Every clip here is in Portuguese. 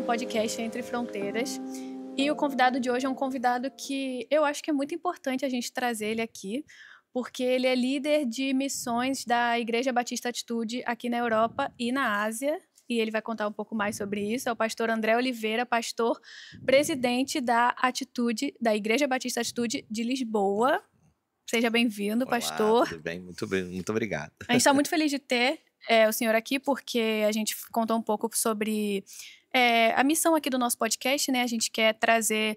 podcast Entre Fronteiras. E o convidado de hoje é um convidado que eu acho que é muito importante a gente trazer ele aqui, porque ele é líder de missões da Igreja Batista Atitude aqui na Europa e na Ásia. E ele vai contar um pouco mais sobre isso. É o pastor André Oliveira, pastor presidente da Atitude, da Igreja Batista Atitude de Lisboa. Seja bem-vindo, pastor. Tudo bem? Muito obrigado. A gente está muito feliz de ter o senhor aqui, porque a gente contou um pouco sobre a missão aqui do nosso podcast, né? A gente quer trazer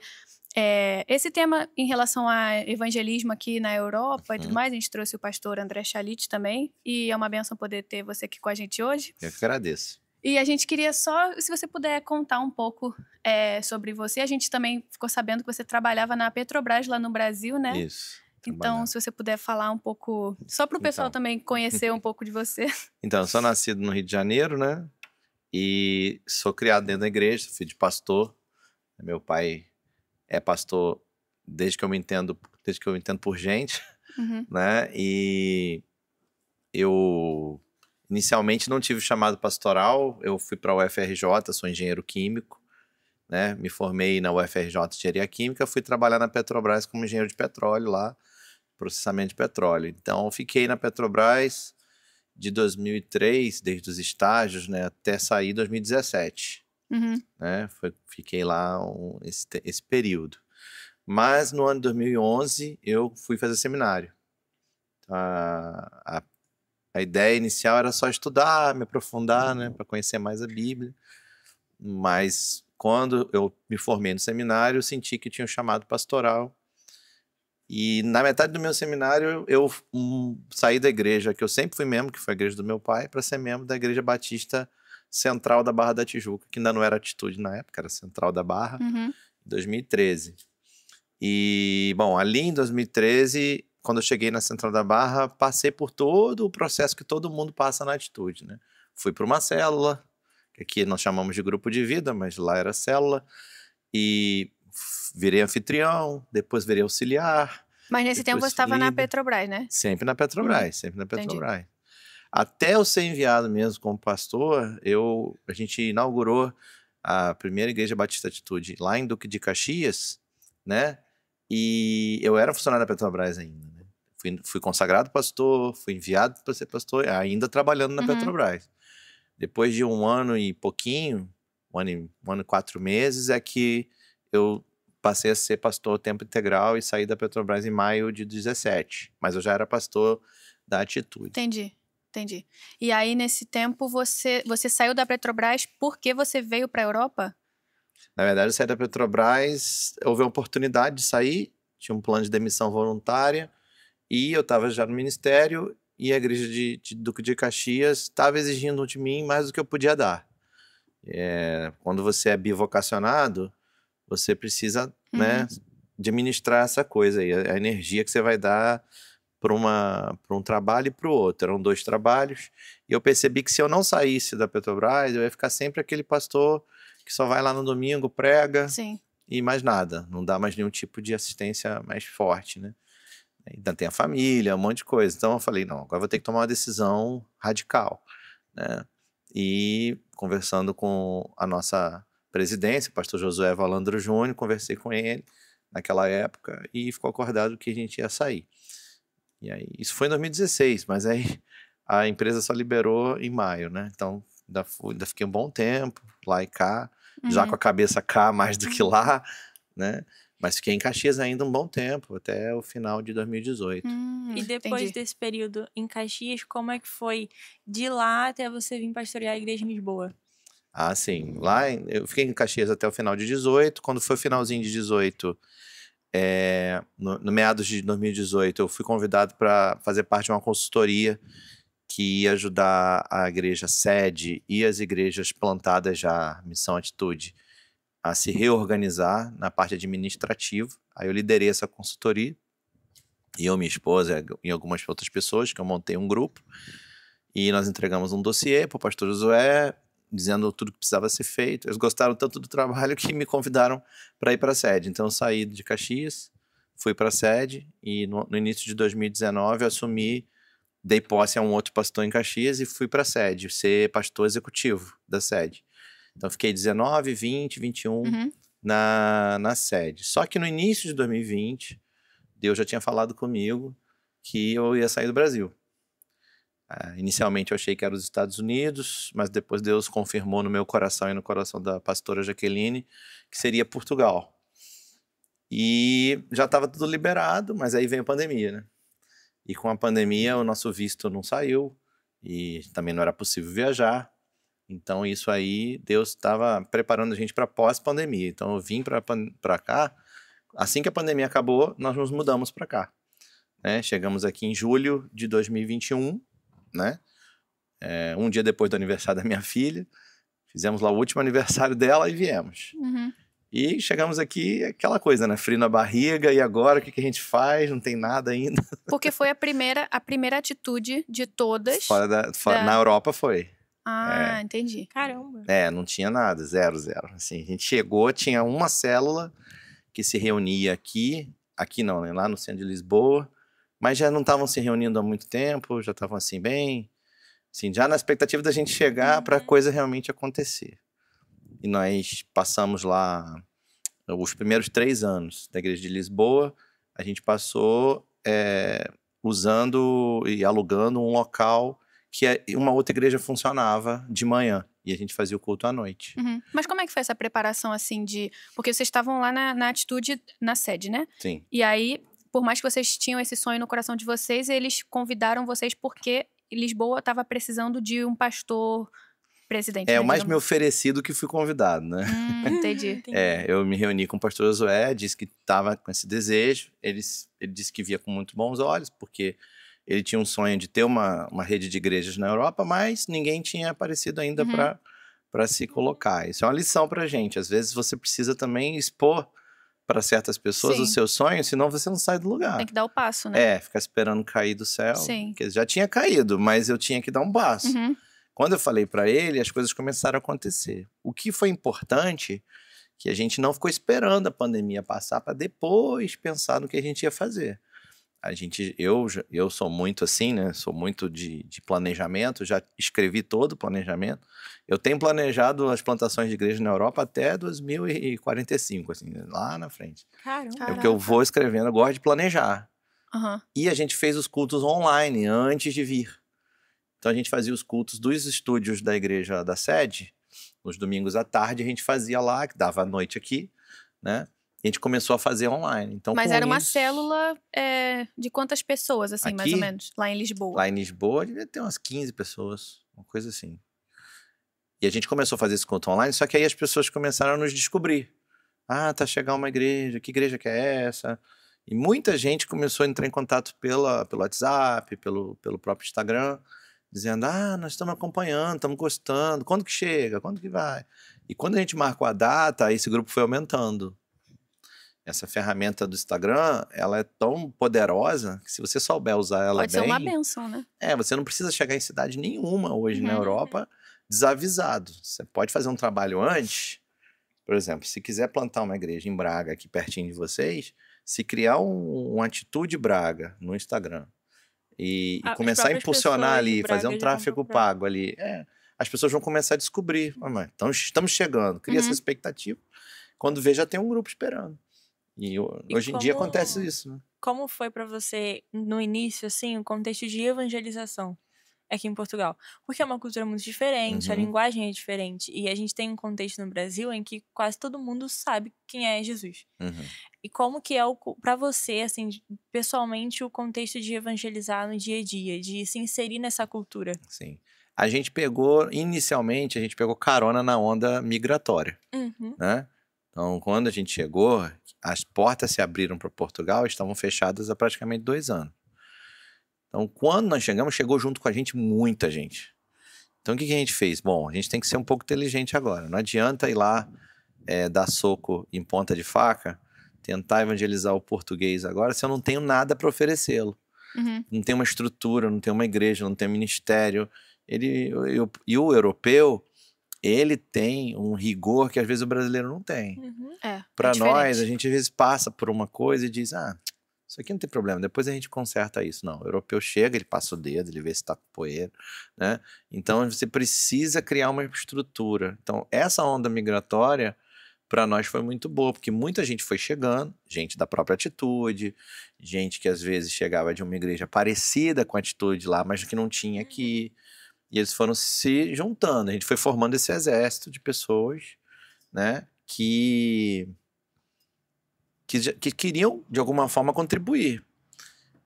esse tema em relação a evangelismo aqui na Europa e tudo mais. A gente trouxe o pastor André Chalit também, e é uma bênção poder ter você aqui com a gente hoje. Eu que agradeço. E a gente queria só, se você puder contar um pouco sobre você. A gente também ficou sabendo que você trabalhava na Petrobras lá no Brasil, né? Isso. Então, se você puder falar um pouco, só para o pessoal também conhecer um pouco de você. Então, eu sou nascido no Rio de Janeiro, né? E sou criado dentro da igreja, filho de pastor. Meu pai é pastor desde que eu me entendo por gente, né? E eu inicialmente não tive chamado pastoral. Eu fui para a UFRJ, sou engenheiro químico, né? Me formei na UFRJ de engenharia química, fui trabalhar na Petrobras como engenheiro de petróleo lá, processamento de petróleo. Então, fiquei na Petrobras de 2003, desde os estágios, né, até sair em 2017. Né? Fiquei lá esse período. Mas no ano de 2011, eu fui fazer seminário. A ideia inicial era só estudar, me aprofundar, né, para conhecer mais a Bíblia. Mas quando eu me formei no seminário, eu senti que tinha um chamado pastoral. E na metade do meu seminário, eu saí da igreja que eu sempre fui membro, que foi a igreja do meu pai, para ser membro da Igreja Batista Central da Barra da Tijuca, que ainda não era Atitude na época, era Central da Barra, em 2013. E, bom, ali em 2013, quando eu cheguei na Central da Barra, passei por todo o processo que todo mundo passa na Atitude, né? Fui para uma célula, que aqui nós chamamos de grupo de vida, mas lá era célula, e virei anfitrião, depois virei auxiliar. Mas nesse tempo você estava na Petrobras, né? Sempre na Petrobras, sempre na Petrobras. Entendi. Até eu ser enviado mesmo como pastor, a gente inaugurou a primeira Igreja Batista Atitude lá em Duque de Caxias, né? E eu era funcionário da Petrobras ainda, né? Fui consagrado pastor, fui enviado para ser pastor, ainda trabalhando na Petrobras. Depois de um ano e pouquinho, um ano e 4 meses, é que eu passei a ser pastor tempo integral e saí da Petrobras em maio de 2017. Mas eu já era pastor da Atitude. Entendi. E aí, nesse tempo, você saiu da Petrobras porque você veio para a Europa? Na verdade, eu saí da Petrobras, houve a oportunidade de sair, tinha um plano de demissão voluntária, e eu estava já no ministério, e a igreja de Duque de Caxias estava exigindo de mim mais do que eu podia dar. Quando você é bivocacionado, você precisa, né, administrar essa coisa aí, a energia que você vai dar para um trabalho e para o outro. Eram 2 trabalhos, e eu percebi que se eu não saísse da Petrobras, eu ia ficar sempre aquele pastor que só vai lá no domingo, prega, e mais nada, não dá mais nenhum tipo de assistência mais forte, né? Ainda tem a família, um monte de coisa. Então eu falei, não, agora vou ter que tomar uma decisão radical, né? E conversando com a nossa presidência, o pastor Josué Valandro Júnior, conversei com ele naquela época e ficou acordado que a gente ia sair. E aí, isso foi em 2016, mas aí a empresa só liberou em maio, né? Então, ainda fiquei um bom tempo lá e cá, já com a cabeça cá mais do que lá, né? Mas fiquei em Caxias ainda um bom tempo, até o final de 2018. E depois desse período em Caxias, como é que foi de lá até você vir pastorear a igreja em Lisboa? Ah, sim. Lá eu fiquei em Caxias até o final de 18. Quando foi o finalzinho de 18, no meados de 2018, eu fui convidado para fazer parte de uma consultoria que ia ajudar a igreja sede e as igrejas plantadas já, Missão Atitude, a se reorganizar na parte administrativa. Aí eu liderei essa consultoria, e eu, minha esposa e algumas outras pessoas, que eu montei um grupo, e nós entregamos um dossiê para o pastor Josué, dizendo tudo que precisava ser feito. Eles gostaram tanto do trabalho que me convidaram para ir para a sede. Então eu saí de Caxias, fui para a sede, e no início de 2019 eu dei posse a um outro pastor em Caxias e fui para a sede, ser pastor executivo da sede. Então, fiquei 19, 20, 21 Uhum. na sede. Só que no início de 2020, Deus já tinha falado comigo que eu ia sair do Brasil. Inicialmente eu achei que era os Estados Unidos, mas depois Deus confirmou no meu coração e no coração da pastora Jaqueline que seria Portugal. E já estava tudo liberado, mas aí veio a pandemia, né? E com a pandemia o nosso visto não saiu e também não era possível viajar. Então isso aí, Deus estava preparando a gente para pós-pandemia. Então eu vim para cá, assim que a pandemia acabou, nós nos mudamos para cá. Né? Chegamos aqui em julho de 2021, né? Um dia depois do aniversário da minha filha. Fizemos lá o último aniversário dela e viemos. Uhum. E chegamos aqui, aquela coisa, né? Frio na barriga, e agora o que a gente faz? Não tem nada ainda. Porque foi a primeira atitude de todas. Na Europa foi. Entendi. Caramba. Não tinha nada, zero. Assim, a gente chegou, tinha uma célula que se reunia aqui não, né? Lá no centro de Lisboa, mas já não estavam se reunindo há muito tempo, já estavam assim bem, assim, já na expectativa da gente chegar para a coisa realmente acontecer. E nós passamos lá os primeiros 3 anos da igreja de Lisboa, a gente passou usando e alugando um local que uma outra igreja funcionava de manhã. E a gente fazia o culto à noite. Uhum. Mas como é que foi essa preparação, assim, Porque vocês estavam lá na atitude, na sede, né? Sim. E aí, por mais que vocês tinham esse sonho no coração de vocês, eles convidaram vocês porque Lisboa estava precisando de um pastor presidente. Eu mais me ofereci do que fui convidado, né? Entendi. Eu me reuni com o pastor Josué, disse que estava com esse desejo. Ele disse que via com muito bons olhos, porque ele tinha um sonho de ter uma rede de igrejas na Europa, mas ninguém tinha aparecido ainda para se colocar. Isso é uma lição para a gente. Às vezes você precisa também expor para certas pessoas os seus sonhos, senão você não sai do lugar. Tem que dar o passo, né? Ficar esperando cair do céu. Sim. Porque já tinha caído, mas eu tinha que dar um passo. Uhum. Quando eu falei para ele, as coisas começaram a acontecer. O que foi importante, que a gente não ficou esperando a pandemia passar para depois pensar no que a gente ia fazer. Eu sou muito assim, né? Sou muito de planejamento, já escrevi todo o planejamento. Eu tenho planejado as plantações de igreja na Europa até 2045, assim, lá na frente. Caramba. É o que eu vou escrevendo, eu gosto de planejar. Uhum. E a gente fez os cultos online antes de vir. Então a gente fazia os cultos dos estúdios da igreja da sede, nos domingos à tarde a gente fazia lá, que dava à noite aqui, né? E a gente começou a fazer online. Então, mas era uma célula de quantas pessoas, assim, aqui, mais ou menos, lá em Lisboa? Lá em Lisboa devia ter umas 15 pessoas, uma coisa assim. E a gente começou a fazer esse culto online, só que aí as pessoas começaram a nos descobrir. Tá chegando uma igreja, que igreja que é essa? E muita gente começou a entrar em contato pelo WhatsApp, pelo próprio Instagram, dizendo, nós estamos acompanhando, estamos gostando, quando que chega, quando que vai? E quando a gente marcou a data, esse grupo foi aumentando. Essa ferramenta do Instagram, ela é tão poderosa que se você souber usar ela Pode ser uma bênção, né? Você não precisa chegar em cidade nenhuma hoje na Europa desavisado. Você pode fazer um trabalho antes. Por exemplo, se quiser plantar uma igreja em Braga, aqui pertinho de vocês, se criar um Atitude Braga no Instagram e começar a impulsionar ali, fazer um tráfego pago ali, as pessoas vão começar a descobrir. Então, estamos chegando. Cria essa expectativa. Quando vê, já tem um grupo esperando. E hoje em dia acontece isso, né? Como foi para você, no início, assim, o contexto de evangelização aqui em Portugal? Porque é uma cultura muito diferente, a linguagem é diferente. E a gente tem um contexto no Brasil em que quase todo mundo sabe quem é Jesus. E como que é, para você, assim, pessoalmente, o contexto de evangelizar no dia a dia, de se inserir nessa cultura? Sim. Inicialmente, a gente pegou carona na onda migratória, né? Então, quando a gente chegou, as portas se abriram para Portugal, estavam fechadas há praticamente 2 anos. Então, quando nós chegamos, chegou junto com a gente muita gente. Então, o que a gente fez? Bom, a gente tem que ser um pouco inteligente agora. Não adianta ir lá dar soco em ponta de faca, tentar evangelizar o português agora, se eu não tenho nada para oferecê-lo. Não tem uma estrutura, não tem uma igreja, não tem um ministério. E o europeu, ele tem um rigor que às vezes o brasileiro não tem. Para nós, a gente às vezes passa por uma coisa e diz, Isso aqui não tem problema, depois a gente conserta isso. Não, o europeu chega, ele passa o dedo, ele vê se tá com poeira, né? Então você precisa criar uma estrutura. Então essa onda migratória para nós foi muito boa, porque muita gente foi chegando, gente da própria Atitude, gente que às vezes chegava de uma igreja parecida com a Atitude lá, mas que não tinha aqui. E eles foram se juntando, a gente foi formando esse exército de pessoas, né, que queriam, de alguma forma, contribuir.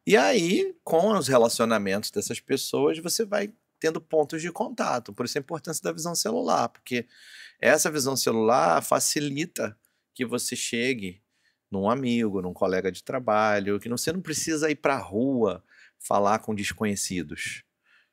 E aí, com os relacionamentos dessas pessoas, você vai tendo pontos de contato. Por isso a importância da visão celular, porque essa visão celular facilita que você chegue num amigo, num colega de trabalho, que você não precisa ir para a rua falar com desconhecidos.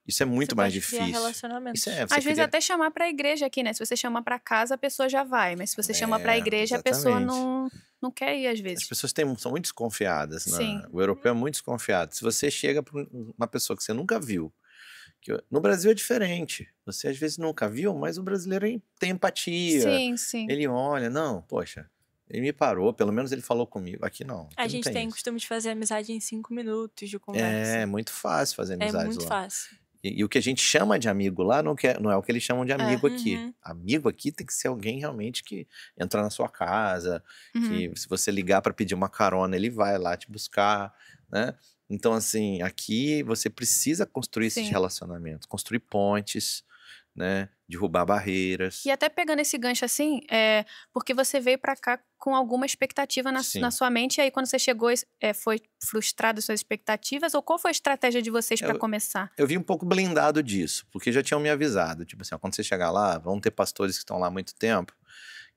Isso é muito mais difícil. Relacionamentos. Às vezes até chamar para a igreja aqui, né? Se você chama para casa, a pessoa já vai. Mas se você chama para a igreja, a pessoa não quer ir às vezes. As pessoas são muito desconfiadas. Sim. O europeu é muito desconfiado. Se você chega para uma pessoa que você nunca viu, no Brasil é diferente. Você às vezes nunca viu, mas o brasileiro tem empatia. Sim, sim. Ele olha, não, poxa, ele me parou, pelo menos ele falou comigo. Aqui não. A gente tem costume de fazer amizade em 5 minutos de conversa. É muito fácil fazer amizade lá. É muito fácil. E o que a gente chama de amigo lá não é o que eles chamam de amigo aqui. Amigo aqui tem que ser alguém realmente que entra na sua casa, que se você ligar para pedir uma carona, ele vai lá te buscar, né? Então, assim, aqui você precisa construir esses relacionamentos, construir pontes, né? Derrubar barreiras. E até pegando esse gancho assim, porque você veio para cá com alguma expectativa na sua mente, e aí quando você chegou, foi frustrado as suas expectativas, ou qual foi a estratégia de vocês para começar? Eu vim um pouco blindado disso, porque já tinham me avisado, tipo assim, ó, quando você chegar lá, vão ter pastores que estão lá há muito tempo,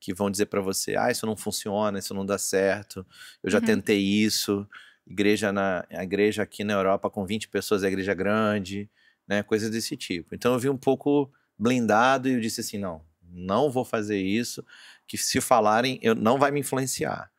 que vão dizer para você, isso não funciona, isso não dá certo, eu já tentei isso, a igreja aqui na Europa com 20 pessoas é igreja grande, né, coisas desse tipo. Então eu vim um pouco blindado e eu disse assim, não vou fazer isso, que se falarem, não vai me influenciar,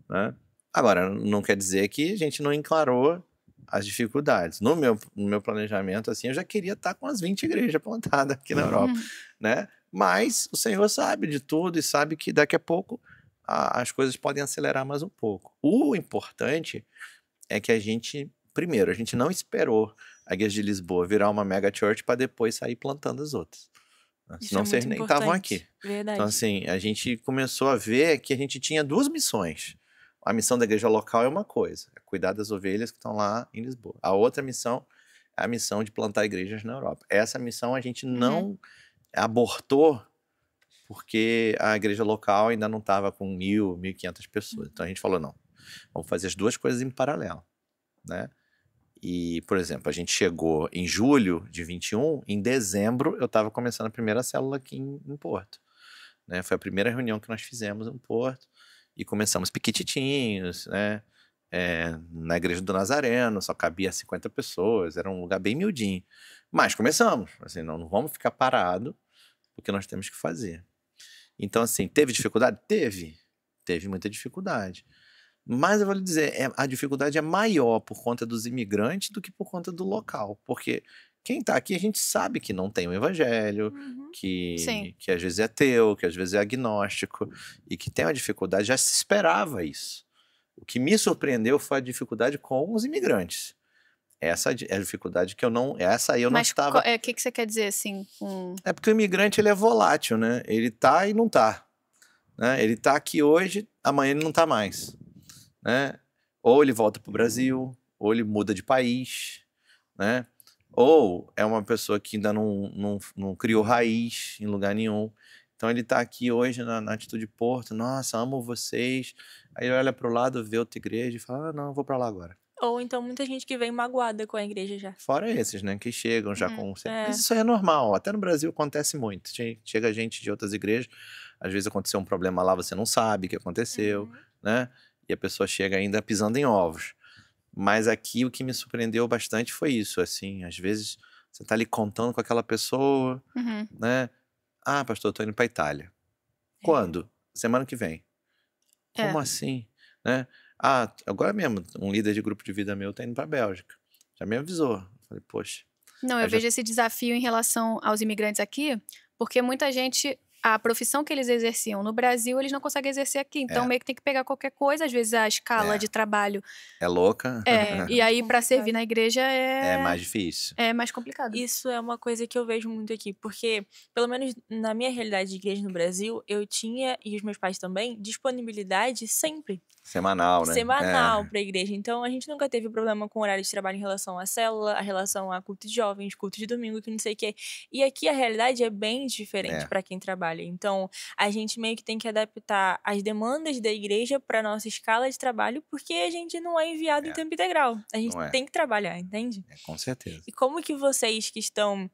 né? Agora, não quer dizer que a gente não encarou as dificuldades. No meu planejamento, assim, eu já queria estar com as 20 igrejas plantadas aqui na Europa, né? Mas o Senhor sabe de tudo e sabe que daqui a pouco as coisas podem acelerar mais um pouco. O importante é que a gente não esperou a Igreja de Lisboa virar uma mega church para depois sair plantando as outras. Senão vocês nem estavam aqui. Verdade. Então, assim, a gente começou a ver que a gente tinha 2 missões. A missão da igreja local é uma coisa, é cuidar das ovelhas que estão lá em Lisboa. A outra missão é a missão de plantar igrejas na Europa. Essa missão a gente não abortou porque a igreja local ainda não estava com 1.000, 1.500 pessoas. Então a gente falou, não, vamos fazer as 2 coisas em paralelo, né? E, por exemplo, a gente chegou em julho de 21, em dezembro eu estava começando a primeira célula aqui em Porto, né? Foi a primeira reunião que nós fizemos em Porto e começamos pequititinhos, né? Na igreja do Nazareno, só cabia 50 pessoas, era um lugar bem miudinho. Mas começamos, assim, não vamos ficar parado, porque nós temos que fazer. Então, assim, teve dificuldade? Teve muita dificuldade. Mas eu vou lhe dizer, a dificuldade é maior por conta dos imigrantes do que por conta do local. Porque quem está aqui, a gente sabe que não tem o evangelho, que às vezes é ateu, que às vezes é agnóstico, e que tem uma dificuldade, já se esperava isso. O que me surpreendeu foi a dificuldade com os imigrantes. Essa é a dificuldade que eu não estava... Mas o que você quer dizer, assim? É porque o imigrante, ele é volátil, né? Ele tá e não tá. Né? Ele tá aqui hoje, amanhã ele não tá mais. Né? Ou ele volta para o Brasil, ou ele muda de país, né? Ou é uma pessoa que ainda não criou raiz em lugar nenhum. Então ele está aqui hoje na Atitude Porto, nossa, amo vocês. Aí ele olha para o lado, vê outra igreja e fala, não, eu vou para lá agora. Ou então muita gente que vem magoada com a igreja já. Fora esses, né, que chegam já com... Mas isso aí é normal, até no Brasil acontece muito. Chega gente de outras igrejas, às vezes aconteceu um problema lá, você não sabe o que aconteceu, né? E a pessoa chega ainda pisando em ovos. Mas aqui o que me surpreendeu bastante foi isso, assim, às vezes você tá ali contando com aquela pessoa, né? Ah, pastor, eu tô indo pra Itália. Quando? Semana que vem. Como assim? Né? Ah, agora mesmo, um líder de grupo de vida meu tá indo pra Bélgica. Já me avisou. Eu falei, poxa. Não, eu vejo esse desafio em relação aos imigrantes aqui, porque muita gente a profissão que eles exerciam no Brasil, eles não conseguem exercer aqui. Então, meio que tem que pegar qualquer coisa. Às vezes, a escala de trabalho... É louca. E aí, para servir complicado. na igreja, É mais difícil. é mais complicado. Isso é uma coisa que eu vejo muito aqui, porque, pelo menos na minha realidade de igreja no Brasil, eu tinha, e os meus pais também, disponibilidade sempre. Semanal, né? Semanal pra igreja. Então, a gente nunca teve problema com horário de trabalho em relação à célula, a relação a culto de jovens, culto de domingo, que não sei o quê. E aqui a realidade é bem diferente pra quem trabalha. Então, a gente meio que tem que adaptar as demandas da igreja pra nossa escala de trabalho, porque a gente não é enviado em tempo integral. A gente tem que trabalhar, entende? Com certeza. E como que vocês que estão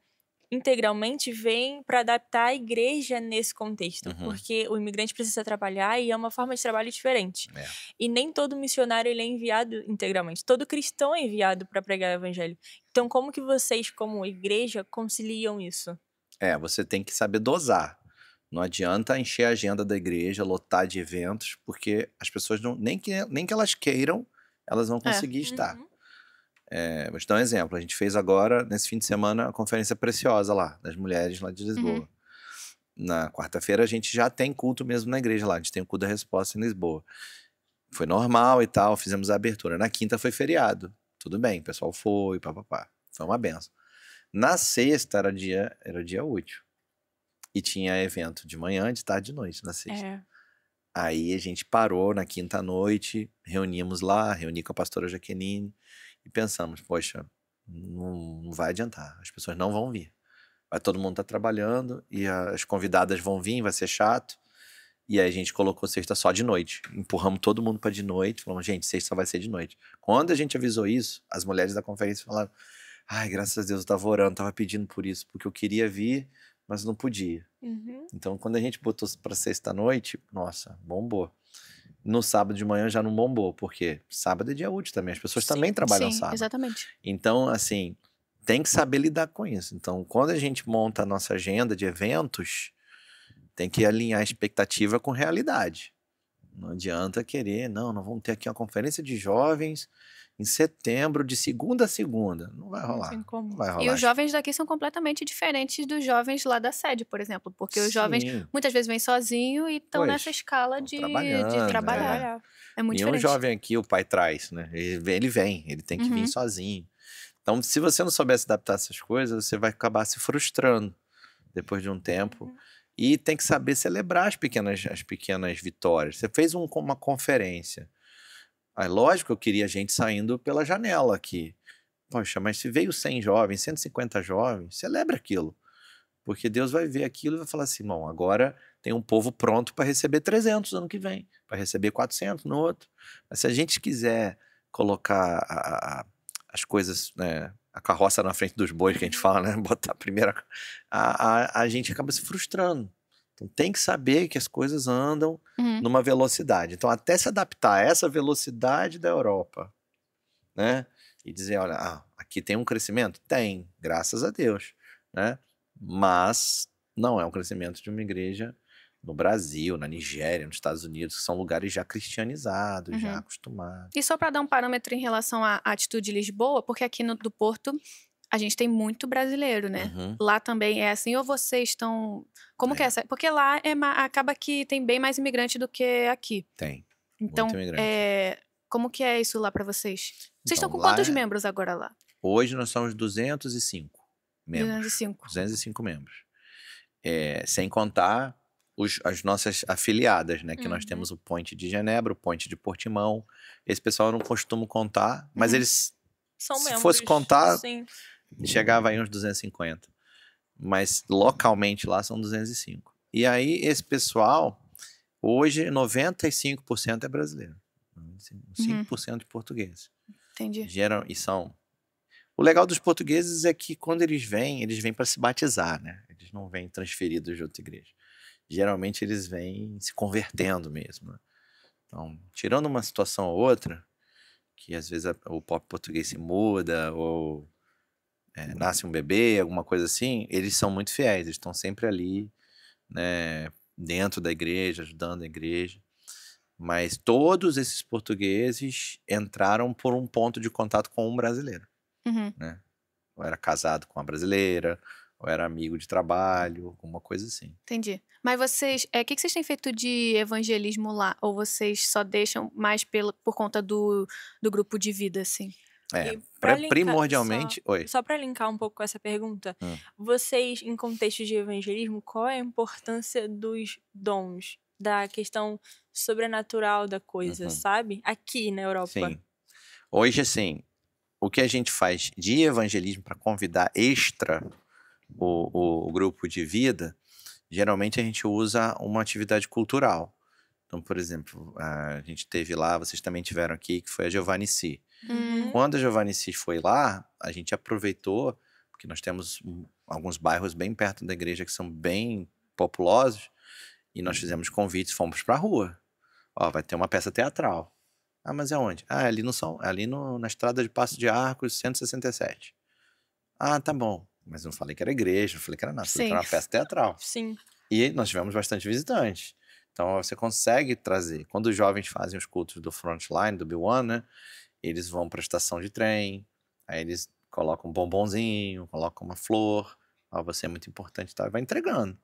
integralmente vêm para adaptar a igreja nesse contexto? Porque o imigrante precisa trabalhar e é uma forma de trabalho diferente. E nem todo missionário ele é enviado integralmente. Todo cristão é enviado para pregar o evangelho. Então, como que vocês, como igreja, conciliam isso? Você tem que saber dosar. Não adianta encher a agenda da igreja, lotar de eventos, porque as pessoas nem que elas queiram, elas vão conseguir estar. Vou te dar um exemplo. A gente fez agora, nesse fim de semana, a Conferência Preciosa lá, das mulheres lá de Lisboa. Na quarta-feira a gente já tem culto mesmo na igreja lá. A gente tem o culto da resposta em Lisboa. Foi normal e tal, fizemos a abertura. Na quinta foi feriado. Tudo bem, o pessoal foi, papapá. Foi uma benção. Na sexta era dia útil. E tinha evento de manhã, de tarde e de noite, na sexta. Aí a gente parou na quinta noite, reunimos lá, reuni com a pastora Jaqueline. E pensamos, poxa, não vai adiantar, as pessoas não vão vir. Vai todo mundo estar trabalhando e as convidadas vão vir, vai ser chato. E aí a gente colocou sexta só de noite. Empurramos todo mundo para de noite, falamos, gente, sexta só vai ser de noite. Quando a gente avisou isso, as mulheres da conferência falaram, ai, graças a Deus, eu estava orando, estava pedindo por isso, porque eu queria vir, mas não podia. Então, quando a gente botou para sexta-noite, nossa, bombou. No sábado de manhã já não bombou, porque sábado é dia útil também, as pessoas também trabalham sábado. Exatamente. Então, assim, tem que saber lidar com isso. Então, quando a gente monta a nossa agenda de eventos, tem que alinhar a expectativa com realidade. Não adianta querer, não vamos ter aqui uma conferência de jovens em setembro, de segunda a segunda. Não vai rolar. Não vai rolar. E os jovens daqui são completamente diferentes dos jovens lá da sede, por exemplo. Porque os jovens muitas vezes vêm sozinhos e estão nessa escala de trabalhar. É muito diferente. E um jovem aqui, o pai traz, né? Ele vem, ele tem que vir sozinho. Então, se você não souber se adaptar a essas coisas, você vai acabar se frustrando depois de um tempo. E tem que saber celebrar as pequenas vitórias. Você fez uma conferência. Aí, lógico, eu queria gente saindo pela janela aqui. Poxa, mas se veio 100 jovens, 150 jovens, celebra aquilo. Porque Deus vai ver aquilo e vai falar assim, bom, agora tem um povo pronto para receber 300 ano que vem, para receber 400 no outro. Mas se a gente quiser colocar as coisas, né, a carroça na frente dos bois, que a gente fala, né, botar primeiro, a gente acaba se frustrando. Então tem que saber que as coisas andam numa velocidade. Então até se adaptar a essa velocidade da Europa, né? E dizer, olha, aqui tem um crescimento? Tem, graças a Deus, né? Mas não é um crescimento de uma igreja no Brasil, na Nigéria, nos Estados Unidos, que são lugares já cristianizados, já acostumados. E só para dar um parâmetro em relação à Atitude Lisboa, porque aqui do Porto a gente tem muito brasileiro, né? Lá também é assim, ou vocês estão... Como que é essa? Porque lá acaba que tem bem mais imigrante do que aqui. Tem, então, muito imigrante. Como que é isso lá para vocês? Vocês estão com lá quantos membros agora lá? Hoje nós somos 205 membros. 205. 205 membros. Sem contar as nossas afiliadas, né? Que nós temos o Point de Genebra, o Point de Portimão. Esse pessoal eu não costumo contar, mas eles... São se membros, fosse contar, sim. Chegava aí uns 250. Mas localmente lá são 205. E aí esse pessoal, hoje 95% é brasileiro. 5% de portugueses. Entendi. O legal dos portugueses é que quando eles vêm para se batizar, né? Eles não vêm transferidos de outra igreja. Geralmente eles vêm se convertendo mesmo. Né? Então, tirando uma situação ou outra, que às vezes o pop português se muda, ou nasce um bebê, alguma coisa assim, eles são muito fiéis, eles estão sempre ali, né, dentro da igreja, ajudando a igreja. Mas todos esses portugueses entraram por um ponto de contato com um brasileiro. Né? Ou era casado com uma brasileira, ou era amigo de trabalho, alguma coisa assim. Entendi. Mas vocês, o que vocês têm feito de evangelismo lá? Ou vocês só deixam mais por conta do grupo de vida, assim? É, E pra linkar, primordialmente... Oi. só para linkar um pouco com essa pergunta, Hum. vocês, em contexto de evangelismo, qual é a importância dos dons, da questão sobrenatural da coisa, sabe? Aqui na Europa. Sim. Hoje, assim, o que a gente faz de evangelismo para convidar extra o grupo de vida, geralmente a gente usa uma atividade cultural. Então, por exemplo, a gente teve lá, vocês também tiveram aqui, que foi a Giovanici. Quando a Giovanici foi lá, a gente aproveitou, porque nós temos alguns bairros bem perto da igreja que são bem populosos, e nós fizemos convites, fomos para a rua. Ó, vai ter uma peça teatral. Ah, mas é onde? Ah, ali na estrada de Passo de Arcos, 167. Ah, tá bom. Mas não falei que era igreja, não falei que era nada, falei que era uma peça teatral. Sim. E nós tivemos bastante visitantes. Então, você consegue trazer. Quando os jovens fazem os cultos do Frontline, do B1, né? Eles vão para a estação de trem, aí eles colocam um bombonzinho, colocam uma flor. Ó, você é muito importante, tá? Vai entregando.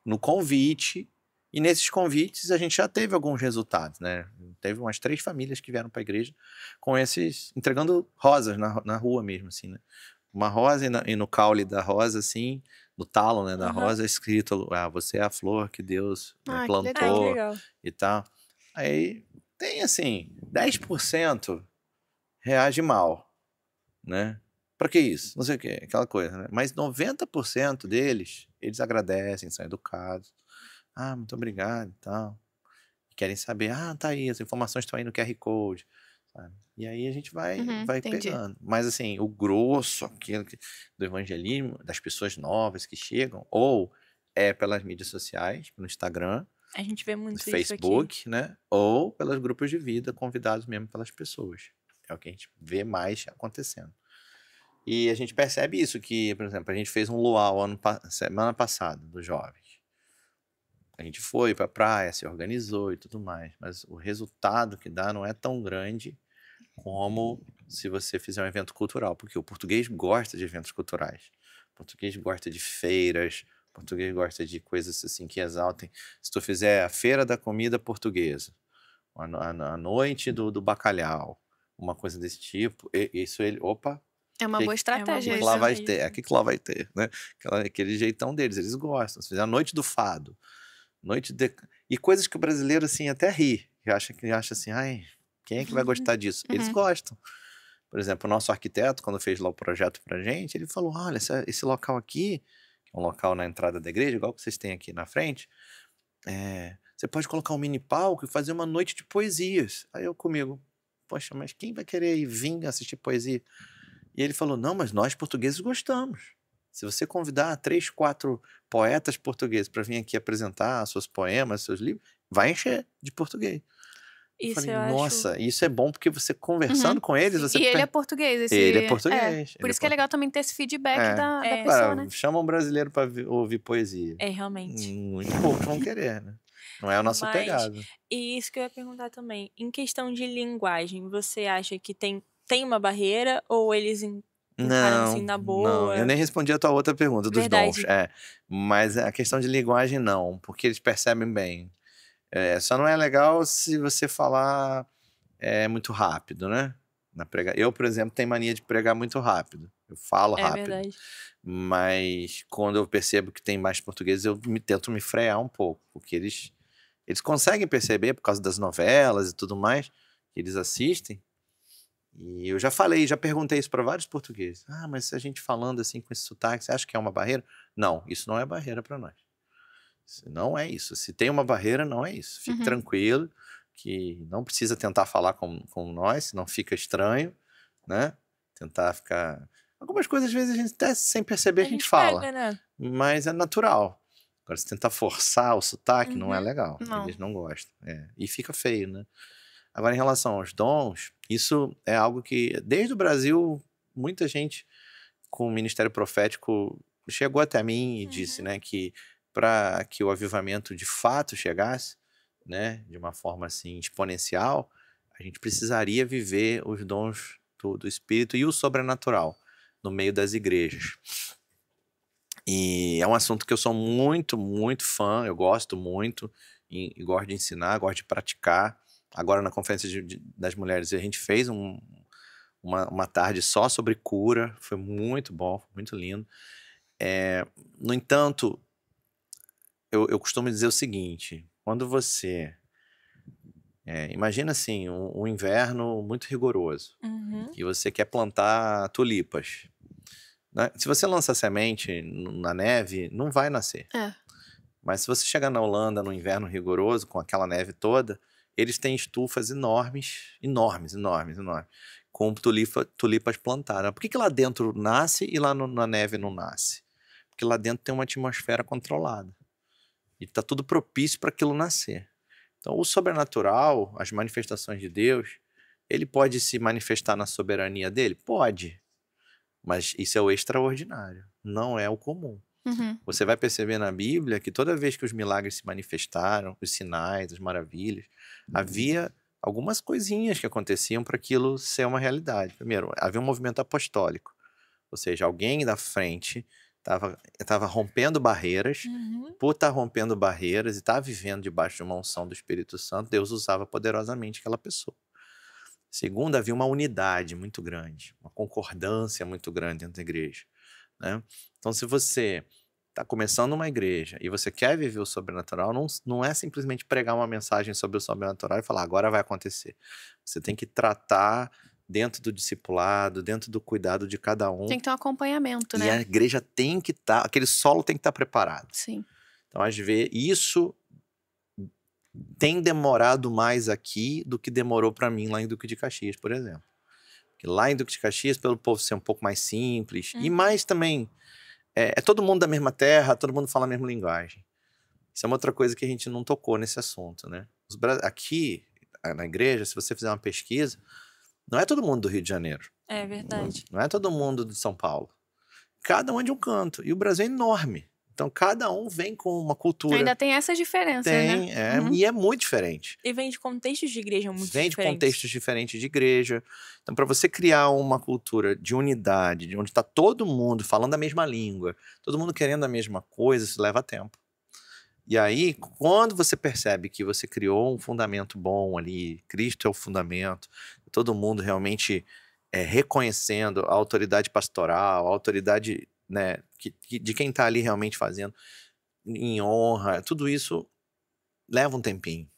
No convite, e nesses convites a gente já teve alguns resultados, né? Teve umas 3 famílias que vieram para a igreja com esses, entregando rosas na rua mesmo, assim, né? Uma rosa e no caule da rosa, assim, no talo, né, da rosa, escrito, você é a flor que Deus que plantou legal. e tal. Aí tem, assim, 10% reage mal, né? Pra que isso? Não sei o que, aquela coisa, né? Mas 90% deles, eles agradecem, são educados. Ah, muito obrigado e tal. Querem saber, tá aí, as informações estão aí no QR Code. Sabe? E aí a gente vai entendi. pegando. Mas assim, o grosso do evangelismo, das pessoas novas que chegam, ou é pelas mídias sociais, no Instagram, A gente vê muito no isso Facebook, né? Ou pelos grupos de vida, convidados mesmo pelas pessoas. É o que a gente vê mais acontecendo. E a gente percebe isso, que, por exemplo, a gente fez um luau semana passada, dos jovens. A gente foi pra praia, se organizou e tudo mais, mas o resultado que dá não é tão grande como se você fizer um evento cultural, porque o português gosta de eventos culturais. O português gosta de feiras, o português gosta de coisas assim que exaltem. Se tu fizer a feira da comida portuguesa, a noite do bacalhau, uma coisa desse tipo, isso ele, opa, É uma boa estratégia aqui que isso. lá vai ter, aqui que lá vai ter, né? Aquele jeitão deles, eles gostam. Se fizer a noite do fado, e coisas que o brasileiro assim até ri, que acha assim, ai, quem é que vai gostar disso? Eles gostam. Por exemplo, o nosso arquiteto, quando fez lá o projeto pra gente, ele falou, olha, esse local aqui, que é um local na entrada da igreja, igual que vocês têm aqui na frente, você pode colocar um mini palco e fazer uma noite de poesias. Aí eu comigo, poxa, mas quem vai querer vir assistir poesia? E ele falou, não, mas nós portugueses gostamos. Se você convidar 3, 4 poetas portugueses para vir aqui apresentar seus poemas, seus livros, vai encher de português. Isso falei, eu nossa, acho... isso é bom porque você conversando com eles, você... E ele é português. Ele é português. Por isso que é legal também ter esse feedback da pessoa, Cara, né? chama um brasileiro para ouvir poesia. É, realmente. Muito poucos vão querer, né? Não é a nossa pegada. E isso que eu ia perguntar também. Em questão de linguagem, você acha que tem uma barreira ou eles encaram assim na boa? Não, eu nem respondi a tua outra pergunta dos dons. Mas a questão de linguagem não, porque eles percebem bem. Só não é legal se você falar muito rápido, né? Eu, por exemplo, tenho mania de pregar muito rápido. Eu falo rápido. É verdade. Mas quando eu percebo que tem mais português, eu tento me frear um pouco, porque eles conseguem perceber, por causa das novelas e tudo mais, que eles assistem. E eu já perguntei isso para vários portugueses. Mas se a gente falando assim com esse sotaque, você acha que é uma barreira? Não, isso não é barreira para nós. Não é isso. Se tem uma barreira, não é isso. Fique tranquilo, que não precisa tentar falar com nós, senão fica estranho, né? Tentar ficar... Algumas coisas, às vezes, a gente até sem perceber, a gente fala. Pega, né? Mas é natural. Agora, se tentar forçar o sotaque, não é legal. Não. Eles não gostam. E fica feio, né? Agora, em relação aos dons, isso é algo que, desde o Brasil, muita gente com o ministério profético chegou até mim e disse, né, que para que o avivamento de fato chegasse, né, de uma forma assim exponencial, a gente precisaria viver os dons do Espírito e o sobrenatural no meio das igrejas. E é um assunto que eu sou muito, muito fã, eu gosto muito, e gosto de ensinar, gosto de praticar. Agora, na Conferência das Mulheres, a gente fez uma tarde só sobre cura, foi muito bom, muito lindo. No entanto, eu costumo dizer o seguinte, quando você... imagina assim, um inverno muito rigoroso, e você quer plantar tulipas. Né? Se você lança semente na neve, não vai nascer. Mas se você chegar na Holanda no inverno rigoroso, com aquela neve toda, eles têm estufas enormes, com tulipas plantadas. Por que lá dentro nasce e lá na neve não nasce? Porque lá dentro tem uma atmosfera controlada. E está tudo propício para aquilo nascer. Então, o sobrenatural, as manifestações de Deus, ele pode se manifestar na soberania dele? Pode. Mas isso é o extraordinário, não é o comum. Você vai perceber na Bíblia que toda vez que os milagres se manifestaram, os sinais, as maravilhas, havia algumas coisinhas que aconteciam para aquilo ser uma realidade. Primeiro, havia um movimento apostólico, ou seja, alguém da frente estava rompendo barreiras, por estar rompendo barreiras e estar vivendo debaixo de uma unção do Espírito Santo, Deus usava poderosamente aquela pessoa. Segundo, havia uma unidade muito grande, uma concordância muito grande dentro da igreja. Né? Então, se você está começando uma igreja e você quer viver o sobrenatural, não é simplesmente pregar uma mensagem sobre o sobrenatural e falar, agora vai acontecer. Você tem que tratar dentro do discipulado, dentro do cuidado de cada um. Tem que ter um acompanhamento, né? E a igreja tem que estar, aquele solo tem que estar preparado. Sim. Então, às vezes, isso tem demorado mais aqui do que demorou para mim lá em Duque de Caxias, por exemplo. Porque lá em Duque de Caxias, pelo povo ser um pouco mais simples, e mais também, é todo mundo da mesma terra, todo mundo fala a mesma linguagem. Isso é uma outra coisa que a gente não tocou nesse assunto, né? Aqui, na igreja, se você fizer uma pesquisa, não é todo mundo do Rio de Janeiro. É verdade. Não é todo mundo de São Paulo. Cada um é de um canto. E o Brasil é enorme. Então, cada um vem com uma cultura. Ainda tem essa diferença, né? E é muito diferente. E vem de contextos de igreja muito Vem diferentes. de contextos diferentes de igreja. Então, para você criar uma cultura de unidade, de onde está todo mundo falando a mesma língua, todo mundo querendo a mesma coisa, isso leva tempo. E aí, quando você percebe que você criou um fundamento bom ali, Cristo é o fundamento, todo mundo realmente reconhecendo a autoridade pastoral, a autoridade, né, de quem está ali realmente fazendo em honra, tudo isso leva um tempinho.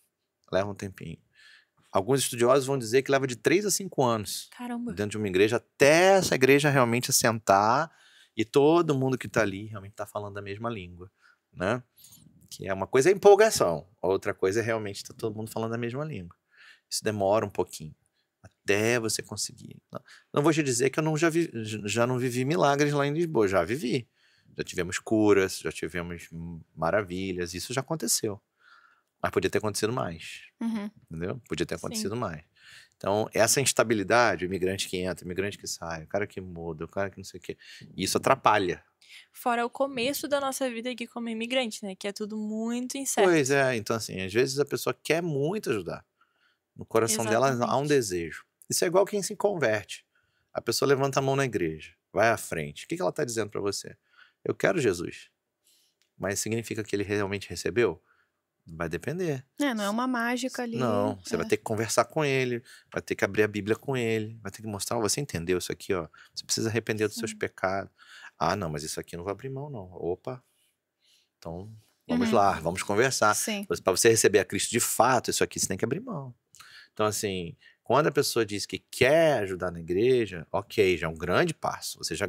Alguns estudiosos vão dizer que leva de 3 a 5 anos. Caramba. Dentro de uma igreja, até essa igreja realmente assentar e todo mundo que está ali realmente está falando a mesma língua, né? Que é uma coisa é empolgação, outra coisa é realmente estar todo mundo falando a mesma língua. Isso demora um pouquinho, até você conseguir. Não vou te dizer que eu já não vivi milagres lá em Lisboa, já vivi. Já tivemos curas, já tivemos maravilhas, isso já aconteceu. Mas podia ter acontecido mais, entendeu? Podia ter acontecido mais. Então, essa instabilidade, o imigrante que entra, o imigrante que sai, o cara que muda, o cara que não sei o quê, isso atrapalha. Fora o começo da nossa vida aqui como imigrante, né? Que é tudo muito incerto. Pois é, então assim, às vezes a pessoa quer muito ajudar. No coração dela há um desejo. Isso é igual quem se converte. A pessoa levanta a mão na igreja, vai à frente. O que ela está dizendo para você? Eu quero Jesus. Mas significa que ele realmente recebeu? Vai depender. Não é uma mágica ali. Não, você vai ter que conversar com ele, vai ter que abrir a Bíblia com ele, vai ter que mostrar, você entendeu isso aqui, ó. Você precisa arrepender dos seus pecados. Ah, não, mas isso aqui não vai abrir mão, não. Opa. Então, vamos lá, vamos conversar. Para você receber a Cristo de fato, isso aqui você tem que abrir mão. Então, assim, quando a pessoa diz que quer ajudar na igreja, ok, já é um grande passo. Você já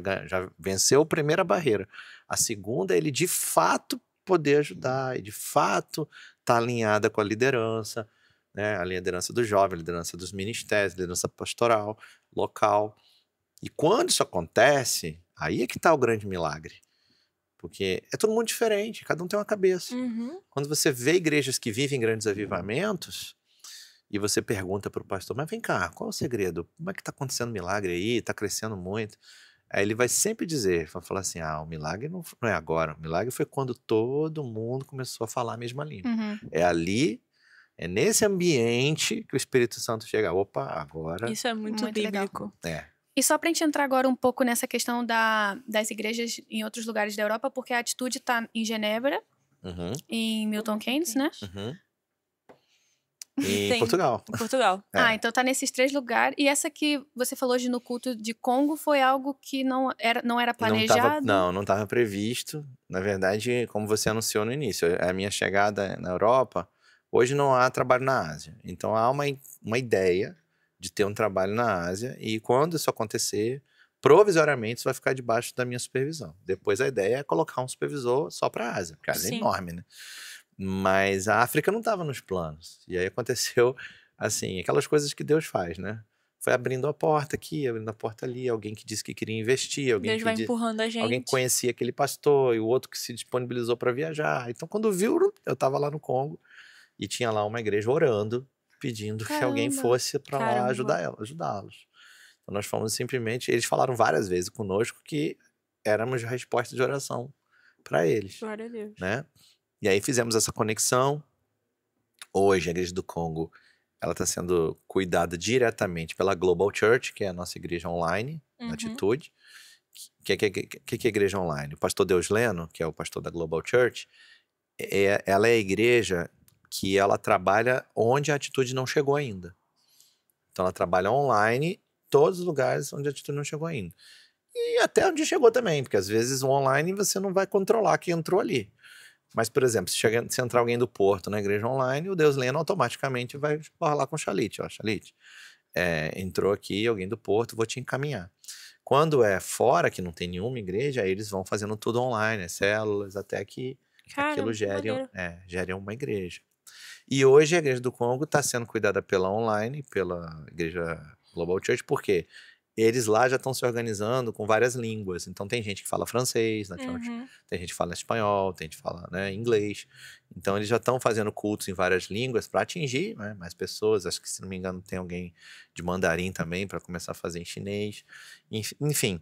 venceu a primeira barreira. A segunda é ele de fato poder ajudar e de fato tá alinhada com a liderança, né? A liderança do jovem, a liderança dos ministérios, a liderança pastoral, local. E quando isso acontece, aí é que tá o grande milagre. Porque é todo mundo diferente, cada um tem uma cabeça. Quando você vê igrejas que vivem grandes avivamentos e você pergunta para o pastor, mas vem cá, qual é o segredo? Como é que tá acontecendo milagre aí? Tá crescendo muito? Aí ele vai sempre dizer, vai falar assim, o milagre não é agora, o milagre foi quando todo mundo começou a falar a mesma língua. É ali, é nesse ambiente que o Espírito Santo chega, opa, agora... Isso é muito bíblico. Legal. E só pra gente entrar agora um pouco nessa questão das igrejas em outros lugares da Europa, porque a Atitude tá em Genebra, Uhum, em Milton Keynes, né? uhum. E Tem. Portugal. Em Portugal. Ah, então tá nesses 3 lugares. E essa que você falou de no culto de Congo foi algo que não era planejado? Não estava previsto. Na verdade, como você anunciou no início, a minha chegada na Europa, hoje não há trabalho na Ásia. Então há uma ideia de ter um trabalho na Ásia e quando isso acontecer, provisoriamente isso vai ficar debaixo da minha supervisão. Depois a ideia é colocar um supervisor só para a Ásia, porque a Ásia é Sim. enorme, né? Mas a África não estava nos planos. E aí aconteceu, assim, aquelas coisas que Deus faz, né? Foi abrindo a porta aqui, abrindo a porta ali, alguém que disse que queria investir, Deus vai empurrando a alguém que gente. conhecia aquele pastor e o outro que se disponibilizou para viajar. Então, quando viu, eu estava lá no Congo e tinha lá uma igreja orando, pedindo que alguém Caramba. fosse para lá Caramba. ajudá-los. Então, nós fomos simplesmente. Eles falaram várias vezes conosco que éramos resposta de oração para eles, Glória a Deus. né? E aí fizemos essa conexão. Hoje, a igreja do Congo, ela está sendo cuidada diretamente pela Global Church, que é a nossa igreja online, Uhum. na Atitude. Que é a igreja online? O pastor Deus Leno, que é o pastor da Global Church, ela é a igreja que ela trabalha onde a Atitude não chegou ainda. Então ela trabalha online em todos os lugares onde a Atitude não chegou ainda. E até onde chegou também, porque às vezes o online você não vai controlar quem entrou ali. Mas, por exemplo, se entrar alguém do Porto na igreja online, o Deus Leno automaticamente vai falar com o Xalite. Ó, Xalite, entrou aqui alguém do Porto, vou te encaminhar. Quando é fora, que não tem nenhuma igreja, aí eles vão fazendo tudo online, células, até que aquilo gere uma igreja. E hoje a igreja do Congo está sendo cuidada pela online, pela igreja Global Church, porque eles lá já estão se organizando com várias línguas. Então tem gente que fala francês na church, tem gente que fala espanhol, tem gente que fala, né, inglês. Então eles já estão fazendo cultos em várias línguas para atingir, né, mais pessoas. Acho que, se não me engano, tem alguém de mandarim também para começar a fazer em chinês. Enfim.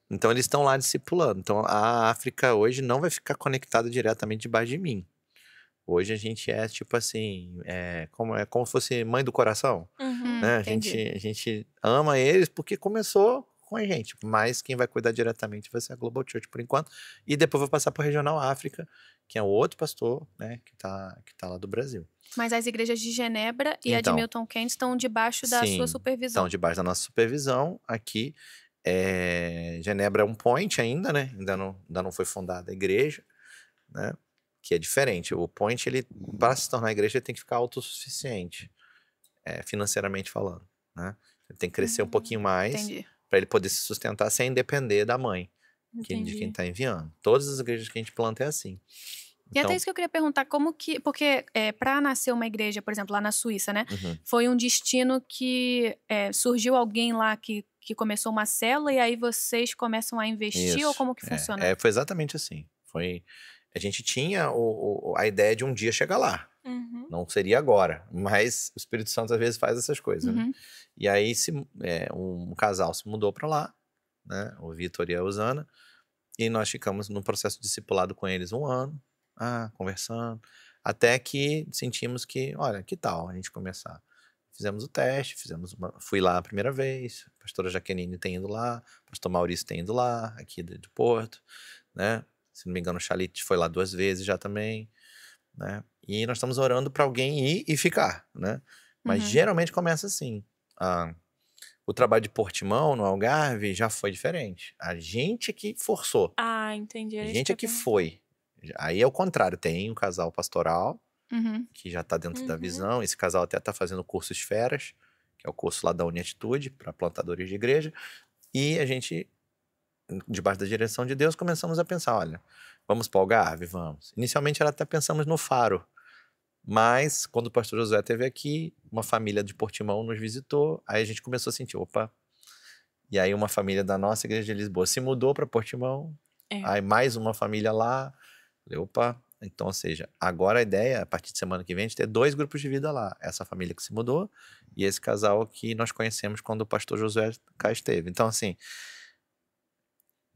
Então eles estão lá discipulando. Então a África hoje não vai ficar conectada diretamente debaixo de mim. Hoje a gente é tipo assim, como se fosse mãe do coração, né? A gente ama eles porque começou com a gente, mas quem vai cuidar diretamente vai ser a Global Church por enquanto, e depois vai passar para a Regional África, que é o outro pastor, né, que tá lá do Brasil. Mas as igrejas de Genebra e a de Milton Keynes estão debaixo da sua supervisão. Estão debaixo da nossa supervisão. Aqui, Genebra é um point ainda, né? Ainda não foi fundada a igreja, né? Que é diferente. O point, ele, para se tornar igreja, ele tem que ficar autossuficiente, financeiramente falando, né? Ele tem que crescer um pouquinho mais para ele poder se sustentar sem depender da mãe, de quem está enviando. Todas as igrejas que a gente planta é assim. E até isso que eu queria perguntar, porque para nascer uma igreja, por exemplo, lá na Suíça, né? Foi um destino que surgiu alguém lá que começou uma célula e aí vocês começam a investir, Isso. ou como que funciona? Foi exatamente assim. A gente tinha a ideia de um dia chegar lá. Não seria agora, mas o Espírito Santo às vezes faz essas coisas, né? E aí um casal se mudou para lá, né? O Vitor e a Usana, e nós ficamos no processo de discipulado com eles 1 ano, conversando, até que sentimos que, olha, que tal a gente começar? Fizemos o teste, fui lá a primeira vez, a pastora Jaqueline tem ido lá, o pastor Maurício tem ido lá, aqui de Porto, né? Se não me engano, o Xalite foi lá 2 vezes já também, né? E nós estamos orando para alguém ir e ficar, né? Mas geralmente começa assim. O trabalho de Portimão, no Algarve, já foi diferente. A gente que forçou. Entendi. A gente é que foi. Aí é o contrário. Tem um casal pastoral, que já está dentro da visão. Esse casal até está fazendo o curso Esferas, que é o curso lá da Uniatitude, para plantadores de igreja. E a gente, debaixo da direção de Deus, começamos a pensar, olha, vamos para o Algarve? Vamos. Inicialmente até pensamos no Faro, mas quando o pastor Josué esteve aqui, uma família de Portimão nos visitou, aí a gente começou a sentir, opa, e aí uma família da nossa igreja de Lisboa se mudou para Portimão, aí mais uma família lá, falei, opa, então, ou seja, agora a ideia, a partir de semana que vem, é ter 2 grupos de vida lá, essa família que se mudou e esse casal que nós conhecemos quando o pastor Josué cá esteve. Então, assim,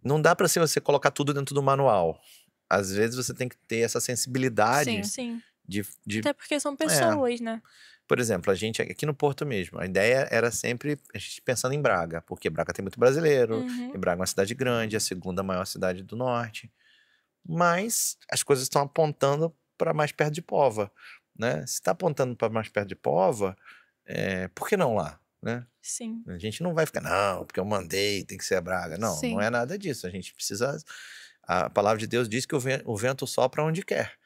não dá para você colocar tudo dentro do manual. Às vezes você tem que ter essa sensibilidade. Sim. De Até porque são pessoas, né? Por exemplo, a gente aqui no Porto mesmo, a ideia era sempre a gente pensando em Braga, porque Braga tem muito brasileiro, e Braga é uma cidade grande, é a segunda maior cidade do norte. Mas as coisas estão apontando para mais perto de Póvoa, né? Se está apontando para mais perto de Póvoa, por que não lá, né? Sim. A gente não vai ficar, não, porque eu mandei, tem que ser a Braga. Não, Sim. não é nada disso. A gente precisa... A palavra de Deus diz que o vento sopra onde quer.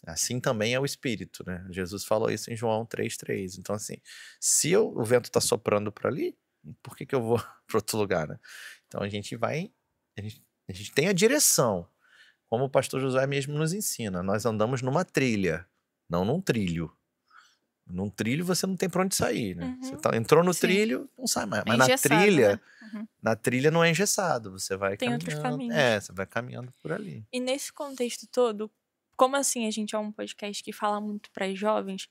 Assim também é o Espírito, né? Jesus falou isso em João 3,3. Então, assim, se o vento está soprando para ali, por que eu vou para outro lugar, né? Então, a gente vai... A gente tem a direção. Como o pastor Josué mesmo nos ensina, nós andamos numa trilha, não num trilho. Num trilho você não tem pra onde sair, né? Você entrou no trilho, não sai mais. Mas na trilha, né? na trilha não é engessado, você vai Tem caminhando. outros caminhos. Você vai caminhando por ali. E nesse contexto todo, como assim a gente é um podcast que fala muito para jovens,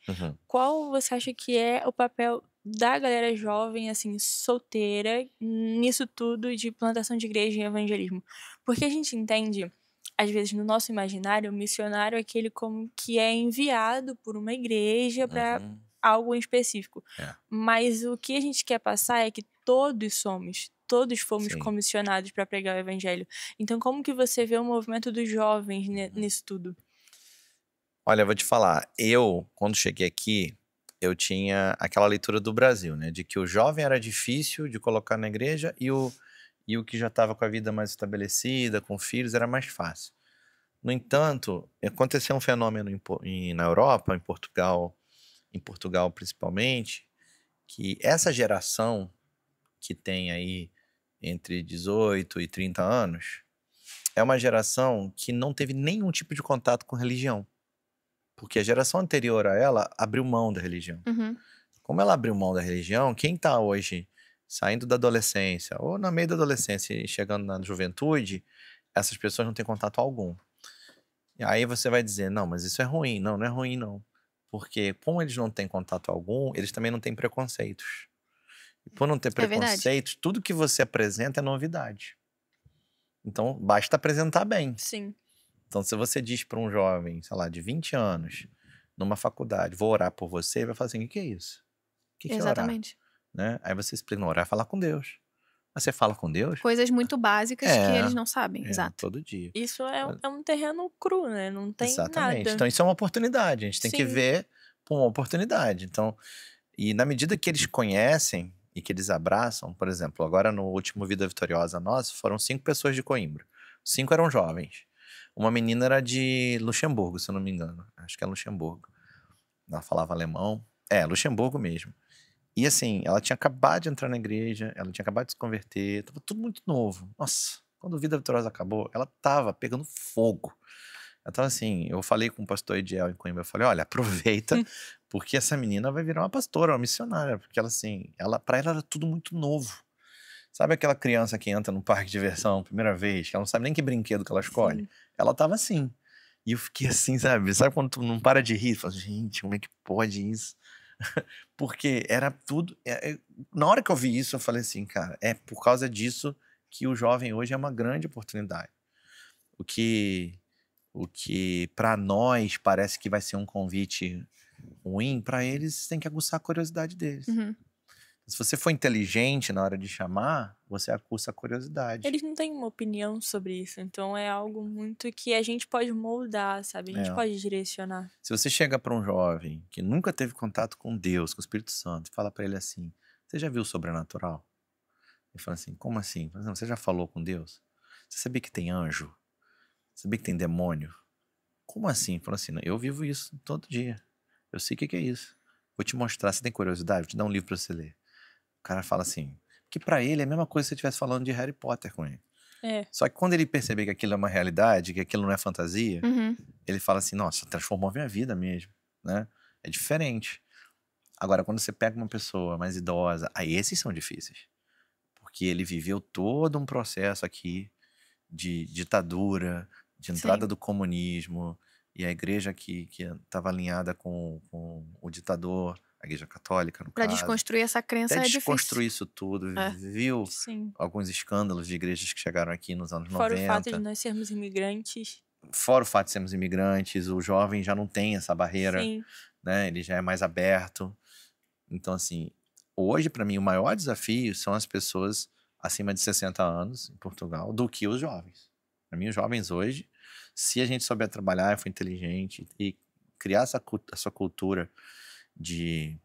qual você acha que é o papel da galera jovem, assim, solteira, nisso tudo de plantação de igreja e evangelismo? Porque a gente entende, às vezes, no nosso imaginário, o missionário é aquele como que é enviado por uma igreja para algo em específico. Mas o que a gente quer passar é que todos fomos comissionados para pregar o evangelho. Então, como que você vê o movimento dos jovens nisso tudo? Olha, eu vou te falar, quando cheguei aqui, eu tinha aquela leitura do Brasil, né? De que o jovem era difícil de colocar na igreja e o que já estava com a vida mais estabelecida, com filhos, era mais fácil. No entanto, aconteceu um fenômeno na Europa, em Portugal principalmente, que essa geração que tem aí entre 18 e 30 anos, é uma geração que não teve nenhum tipo de contato com religião. Porque a geração anterior a ela abriu mão da religião. Como ela abriu mão da religião, quem está hoje saindo da adolescência, ou no meio da adolescência e chegando na juventude, essas pessoas não têm contato algum. E aí você vai dizer, não, mas isso é ruim. Não, não é ruim, não. Porque como eles não têm contato algum, eles também não têm preconceitos. E por não ter preconceitos, tudo que você apresenta é novidade. Então, basta apresentar bem. Sim. Então, se você diz para um jovem, sei lá, de 20 anos, numa faculdade, vou orar por você, ele vai falar assim, o que é isso? O que é orar? Exatamente. Né? Aí você explica, não, orar é falar com Deus. Mas você fala com Deus? Coisas muito básicas que eles não sabem, exato. Todo dia. Isso é um terreno cru, né? Não tem Exatamente. nada. Então, isso é uma oportunidade. A gente tem que ver por uma oportunidade. Então, e na medida que eles conhecem e que eles abraçam, por exemplo, agora no último Vida Vitoriosa nosso, foram 5 pessoas de Coimbra. 5 eram jovens. Uma menina era de Luxemburgo, se eu não me engano. Acho que é Luxemburgo. Ela falava alemão. Luxemburgo mesmo. E assim, ela tinha acabado de entrar na igreja, ela tinha acabado de se converter, tava tudo muito novo. Nossa, quando o Vida Vitoriosa acabou, ela tava pegando fogo. Então assim, eu falei com o pastor Ediel em Coimbra, eu falei, olha, aproveita, porque essa menina vai virar uma pastora, uma missionária, porque ela assim, pra ela era tudo muito novo. Sabe aquela criança que entra no parque de diversão, primeira vez, que ela não sabe nem que brinquedo que ela escolhe? Sim. Ela tava assim. E eu fiquei assim, sabe quando tu não para de rir? Fala, gente, como é que pode isso? Porque era tudo... Na hora que eu vi isso, eu falei assim, cara, é por causa disso que o jovem hoje é uma grande oportunidade. O que para nós parece que vai ser um convite ruim, para eles tem que aguçar a curiosidade deles. Se você for inteligente na hora de chamar, você aguça a curiosidade. Eles não têm uma opinião sobre isso, então é algo muito que a gente pode moldar, sabe? A gente pode direcionar. Se você chega para um jovem que nunca teve contato com Deus, com o Espírito Santo, e fala para ele assim, você já viu o sobrenatural? Ele fala assim, como assim? Você já falou com Deus? Você sabia que tem anjo? Você sabia que tem demônio? Como assim? Ele fala assim, eu vivo isso todo dia. Eu sei o que é isso. Vou te mostrar, você tem curiosidade? Vou te dar um livro para você ler. O cara fala assim, que pra ele é a mesma coisa se você estivesse falando de Harry Potter com ele. Só que quando ele perceber que aquilo é uma realidade, que aquilo não é fantasia, ele fala assim, nossa, transformou minha vida mesmo, né? É diferente. Agora, quando você pega uma pessoa mais idosa, aí esses são difíceis. Porque ele viveu todo um processo aqui de ditadura, de entrada do comunismo, e a igreja que estava alinhada com o ditador, a igreja católica, no caso. Pra desconstruir essa crença é difícil. Desconstruir isso tudo, viu alguns escândalos de igrejas que chegaram aqui nos anos 90. Fora o fato de nós sermos imigrantes. Fora o fato de sermos imigrantes, o jovem já não tem essa barreira, né? Ele já é mais aberto. Então, assim, hoje, para mim, o maior desafio são as pessoas acima de 60 anos em Portugal do que os jovens. Para mim, os jovens hoje, se a gente souber trabalhar, for inteligente e criar essa cultura de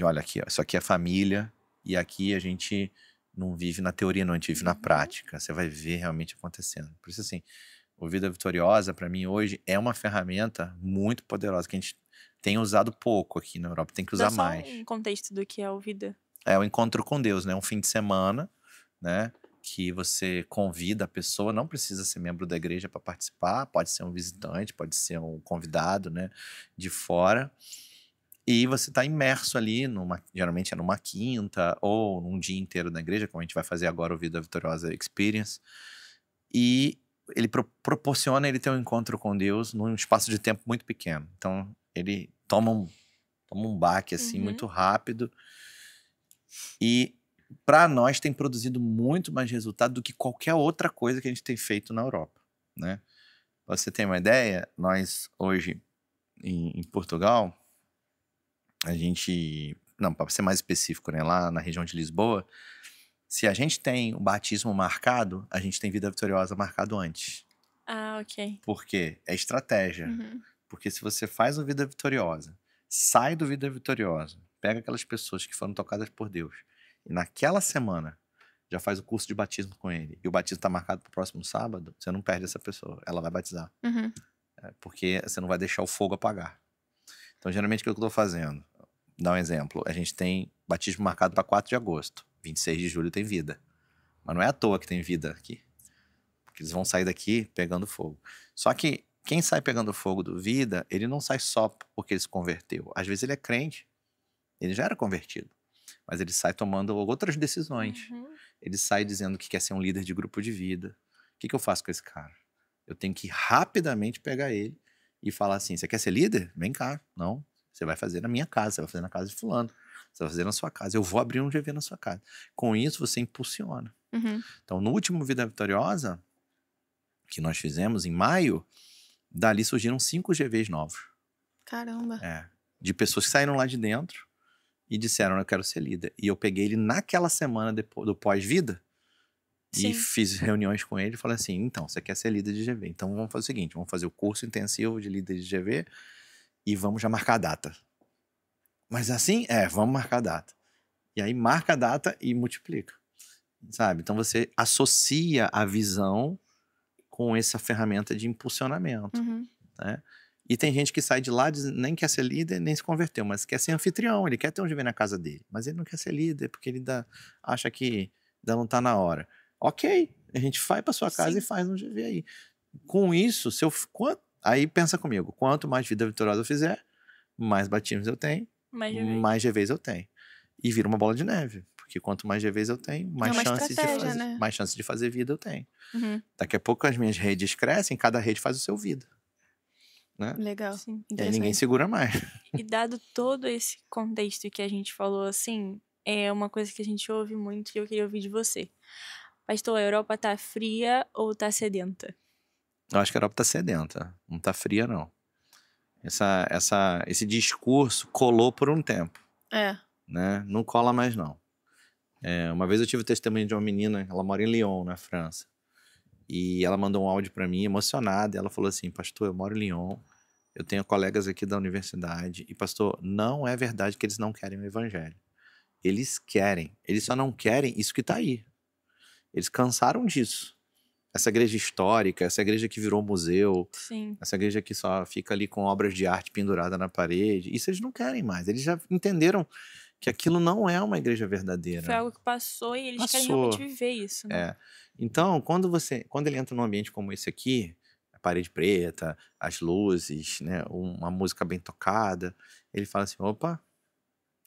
olha aqui, ó, isso aqui é família e aqui a gente não vive na teoria, não, a gente vive na prática. Você vai ver realmente acontecendo. Por isso, assim, o Vida Vitoriosa, para mim, hoje, é uma ferramenta muito poderosa que a gente tem usado pouco aqui na Europa, tem que usar Dá só mais. um contexto do que é o Vida. É o encontro com Deus, né? Um fim de semana, né? Que você convida a pessoa, não precisa ser membro da igreja para participar, pode ser um visitante, pode ser um convidado, né? De fora. E você está imerso ali, geralmente é numa quinta ou num dia inteiro na igreja, como a gente vai fazer agora o Vida Vitoriosa Experience. E ele proporciona ele ter um encontro com Deus num espaço de tempo muito pequeno. Então, ele toma um baque, assim, muito rápido. E, para nós, tem produzido muito mais resultado do que qualquer outra coisa que a gente tem feito na Europa, né? Pra você ter uma ideia, nós, hoje, em Portugal, a gente... Não, para ser mais específico, né? Lá na região de Lisboa, se a gente tem um batismo marcado, a gente tem Vida Vitoriosa marcado antes. Ah, ok. Por quê? É estratégia. Porque se você faz o Vida Vitoriosa, sai do Vida Vitoriosa, pega aquelas pessoas que foram tocadas por Deus, e naquela semana já faz o curso de batismo com ele, e o batismo está marcado para o próximo sábado, você não perde essa pessoa, ela vai batizar. Porque você não vai deixar o fogo apagar. Então, geralmente, o que eu estou fazendo? Dá um exemplo. A gente tem batismo marcado para 4 de agosto. 26 de julho tem vida. Mas não é à toa que tem vida aqui. Porque eles vão sair daqui pegando fogo. Só que quem sai pegando fogo do vida, ele não sai só porque ele se converteu. Às vezes ele é crente. Ele já era convertido. Mas ele sai tomando outras decisões. Ele sai dizendo que quer ser um líder de grupo de vida. O que eu faço com esse cara? Eu tenho que rapidamente pegar ele e falar assim, você quer ser líder? Vem cá. Não, você vai fazer na minha casa, você vai fazer na casa de fulano, você vai fazer na sua casa, eu vou abrir um GV na sua casa. Com isso, você impulsiona. Então, no último Vida Vitoriosa, que nós fizemos em maio, dali surgiram 5 GVs novos. Caramba. De pessoas que saíram lá de dentro e disseram, eu quero ser líder. E eu peguei ele naquela semana do pós-vida, e fiz reuniões com ele e falei assim, então, você quer ser líder de GV, então vamos fazer o seguinte, vamos fazer o curso intensivo de líder de GV e vamos já marcar a data. Mas assim, vamos marcar a data. E aí marca a data e multiplica, sabe? Então você associa a visão com essa ferramenta de impulsionamento, né? E tem gente que sai de lá, nem quer ser líder, nem se converteu, mas quer ser anfitrião, ele quer ter um GV na casa dele, mas ele não quer ser líder porque ele acha que ainda não tá na hora. Ok, a gente vai para sua casa e faz um GV aí. Com isso, aí pensa comigo, quanto mais Vida Vitoriosa eu fizer, mais batismos eu tenho, mais GVs eu tenho. E vira uma bola de neve, porque quanto mais GVs eu tenho, mais chances de fazer vida eu tenho. Daqui a pouco as minhas redes crescem, cada rede faz o seu vida. Né? Legal. E aí ninguém segura mais. E dado todo esse contexto que a gente falou, assim, é uma coisa que a gente ouve muito e eu queria ouvir de você. Pastor, a Europa tá fria ou tá sedenta? Eu acho que a Europa tá sedenta. Não tá fria, não. Esse discurso colou por um tempo. Né? Não cola mais, não. Uma vez eu tive o testemunho de uma menina, ela mora em Lyon, na França. E ela mandou um áudio para mim, emocionada. E ela falou assim, pastor, eu moro em Lyon. Eu tenho colegas aqui da universidade. E, pastor, não é verdade que eles não querem o evangelho. Eles querem. Eles só não querem isso que tá aí. Eles cansaram disso. Essa igreja histórica, essa igreja que virou museu, essa igreja que só fica ali com obras de arte pendurada na parede, isso eles não querem mais. Eles já entenderam que aquilo não é uma igreja verdadeira. Foi algo que passou e eles querem realmente viver isso, né? Então, quando ele entra num ambiente como esse aqui, a parede preta, as luzes, né, uma música bem tocada, ele fala assim, opa,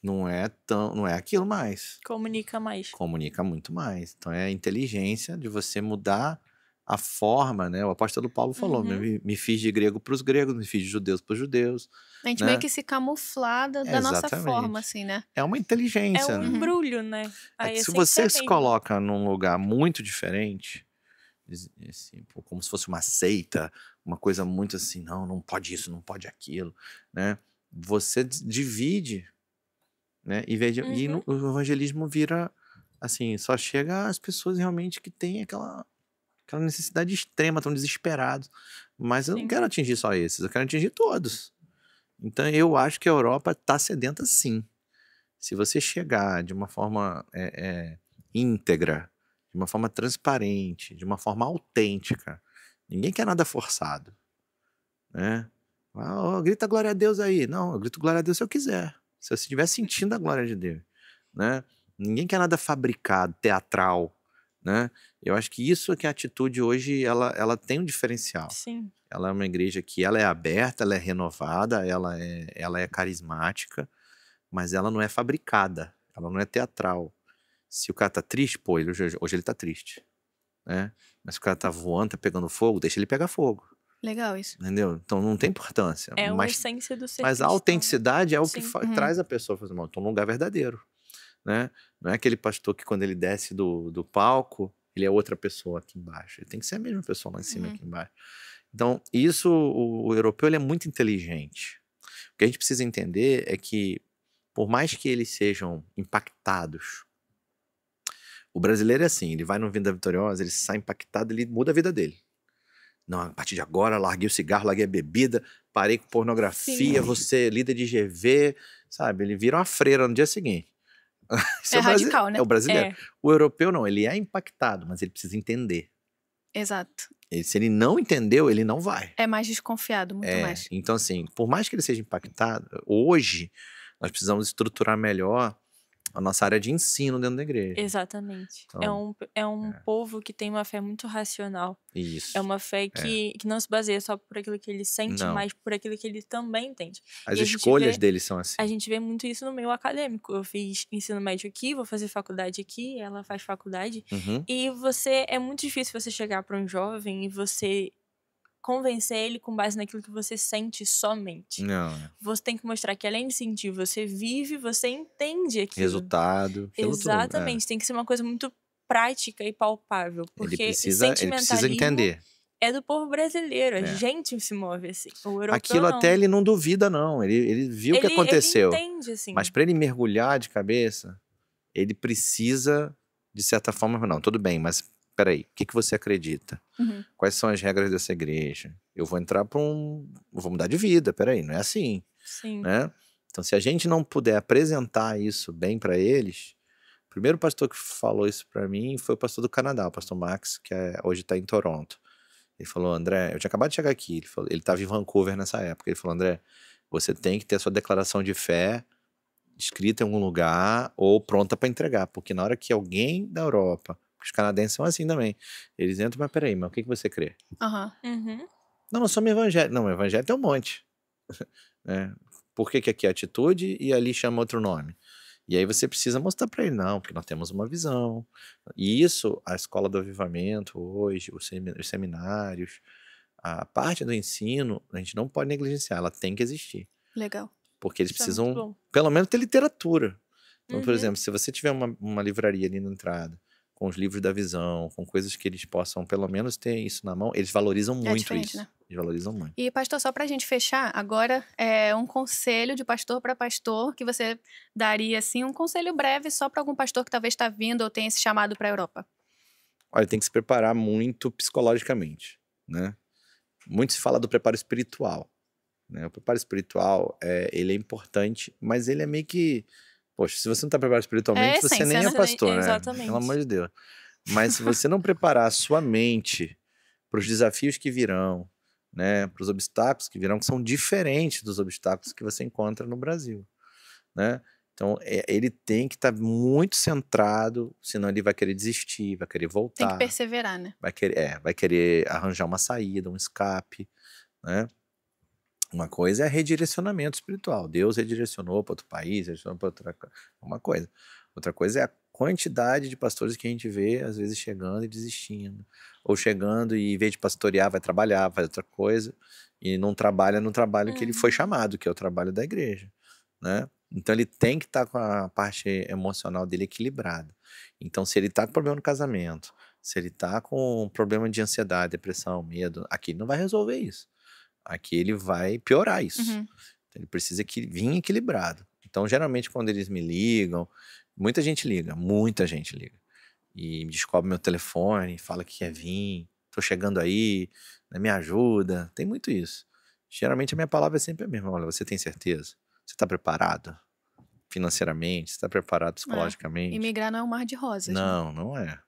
não é aquilo mais. Comunica mais. Comunica muito mais. Então é a inteligência de você mudar a forma, né? O apóstolo Paulo falou, me fiz de grego para os gregos, me fiz de judeus para os judeus. A gente meio que se camuflada da nossa forma, assim, né? É uma inteligência, né? É um embrulho, né? Aí, se você se coloca num lugar muito diferente, assim, como se fosse uma seita, uma coisa muito assim, não pode isso, não pode aquilo, né? Você divide, né? E o evangelismo vira, assim, só chega às pessoas realmente que têm aquela necessidade extrema, estão desesperados. Mas eu não Sim. quero atingir só esses, eu quero atingir todos. Então eu acho que a Europa está sedenta sim. Se você chegar de uma forma íntegra, de uma forma transparente, de uma forma autêntica, ninguém quer nada forçado, né? Grita glória a Deus aí. Não, eu grito glória a Deus se eu quiser. Se eu estiver sentindo a glória de Deus, né? Ninguém quer nada fabricado, teatral, né? Eu acho que isso é que a atitude hoje, ela tem um diferencial. Sim. Ela é uma igreja que ela é aberta, ela é renovada, ela é carismática, mas ela não é fabricada, ela não é teatral. Se o cara tá triste, pô, hoje ele tá triste, né? Mas se o cara tá voando, tá pegando fogo, deixa ele pegar fogo. Legal isso. Entendeu? Então não tem importância. É a Mas essência do ser a cristão. autenticidade é o que Sim. traz a pessoa para um lugar verdadeiro, né? Não é aquele pastor que quando ele desce do palco, ele é outra pessoa aqui embaixo. Ele tem que ser a mesma pessoa lá em cima, aqui embaixo. Então, isso, o europeu, ele é muito inteligente. O que a gente precisa entender é que, por mais que eles sejam impactados, o brasileiro é assim, ele vai no Vida Vitoriosa, ele sai impactado, ele muda a vida dele. Não, a partir de agora, larguei o cigarro, larguei a bebida, parei com pornografia, vou ser líder de GV, sabe? Ele vira uma freira no dia seguinte. É radical, né? É o brasileiro. O europeu não, ele é impactado, mas ele precisa entender. Exato. Se ele não entendeu, ele não vai. É mais desconfiado, muito mais. Então, assim, por mais que ele seja impactado, hoje nós precisamos estruturar melhor a nossa área de ensino dentro da igreja. Exatamente. Então, é um povo que tem uma fé muito racional. Isso. É uma fé que não se baseia só por aquilo que ele sente, Não. mas por aquilo que ele também entende. As E a gente escolhas deles são assim. A gente vê muito isso no meio acadêmico. Eu fiz ensino médio aqui, vou fazer faculdade aqui, ela faz faculdade. E é muito difícil você chegar para um jovem e você convencer ele com base naquilo que você sente somente. Não. Você tem que mostrar que além de sentir, você vive, você entende aquilo. Resultado. Exatamente. Tem que ser uma coisa muito prática e palpável. Porque ele precisa entender. É do povo brasileiro. A gente se move assim. O europeu Aquilo não. até ele não duvida, não. Ele viu o que aconteceu. Ele entende, assim. Mas para ele mergulhar de cabeça, ele precisa, de certa forma, não, tudo bem, mas peraí, o que você acredita? Quais são as regras dessa igreja? Eu vou entrar vou mudar de vida, peraí, não é assim. Sim. Né? Então, se a gente não puder apresentar isso bem para eles, o primeiro pastor que falou isso para mim foi o pastor do Canadá, o pastor Max, que hoje está em Toronto. Ele falou, André, eu tinha acabado de chegar aqui, ele estava em Vancouver nessa época, ele falou, André, você tem que ter a sua declaração de fé escrita em algum lugar ou pronta para entregar, porque na hora que alguém da Europa, os canadenses são assim também, eles entram, mas peraí, mas o que você crê? Não, nós somos evangélicos. Não, evangelho tem um monte. Né? Por que aqui é atitude e ali chama outro nome? E aí você precisa mostrar para ele, não, porque nós temos uma visão. E isso, a escola do avivamento hoje, os seminários, a parte do ensino, a gente não pode negligenciar, ela tem que existir. Legal. Porque eles precisam, pelo menos, ter literatura. Então, por exemplo, se você tiver uma livraria ali na entrada, com os livros da visão, com coisas que eles possam, pelo menos, ter isso na mão, eles valorizam muito isso. Né? Eles valorizam muito. E, pastor, só pra gente fechar, agora um conselho de pastor para pastor que você daria, assim, um conselho breve só para algum pastor que talvez está vindo ou tenha esse chamado para a Europa. Olha, tem que se preparar muito psicologicamente, né? Muito se fala do preparo espiritual, né? O preparo espiritual, ele é importante, mas ele é meio que... Poxa, se você não está preparado espiritualmente, você nem é pastor, né? Exatamente. Pelo amor de Deus. Mas se você não preparar a sua mente para os desafios que virão, né? Para os obstáculos que virão, que são diferentes dos obstáculos que você encontra no Brasil, né? Então, ele tem que estar muito centrado, senão ele vai querer desistir, vai querer voltar. Tem que perseverar, né? Vai querer arranjar uma saída, um escape, né? Uma coisa é redirecionamento espiritual. Deus redirecionou para outro país, redirecionou para outra uma coisa. Outra coisa é a quantidade de pastores que a gente vê, às vezes, chegando e desistindo. Ou chegando e, em vez de pastorear, vai trabalhar, faz outra coisa. E não trabalha no trabalho que ele foi chamado, que é o trabalho da igreja, né? Então, ele tem que estar com a parte emocional dele equilibrada. Então, se ele está com problema no casamento, se ele está com problema de ansiedade, depressão, medo, aqui ele não vai resolver isso. Aqui ele vai piorar isso. Então, ele precisa vir equilibrado. Então, geralmente, quando eles me ligam, muita gente liga. E descobre meu telefone, fala que quer vir, tô chegando aí, né, me ajuda. Tem muito isso. Geralmente, a minha palavra é sempre a mesma. Olha, você tem certeza? Você está preparado financeiramente? Você está preparado psicologicamente? Imigrar não é um mar de rosas, né? Não é.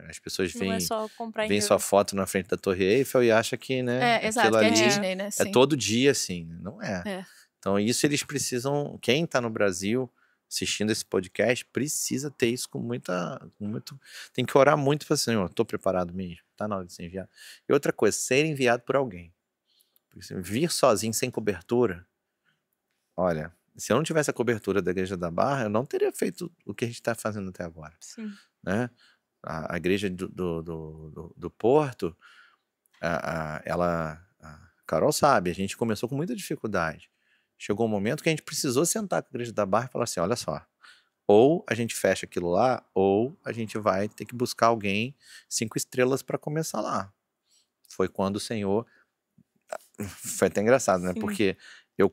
As pessoas Não é só comprar e veem sua foto na frente da Torre Eiffel e acham que, né, exato, aquilo que é ali Disney, né? é Sim. todo dia assim. Não é. É. Então, isso eles precisam. Quem está no Brasil assistindo esse podcast precisa ter isso com muito. Tem que orar muito para o Senhor. Estou preparado mesmo. Está na hora de ser enviado. E outra coisa, ser enviado por alguém. Porque, assim, vir sozinho, sem cobertura. Olha, se eu não tivesse a cobertura da Igreja da Barra, eu não teria feito o que a gente está fazendo até agora. Sim. Né? A igreja do Porto, a Carol sabe, a gente começou com muita dificuldade. Chegou um momento que a gente precisou sentar com a Igreja da Barra e falar assim, olha só, ou a gente fecha aquilo lá, ou a gente vai ter que buscar alguém 5 estrelas para começar lá. Foi quando o Senhor... Foi até engraçado, né? Sim. Porque eu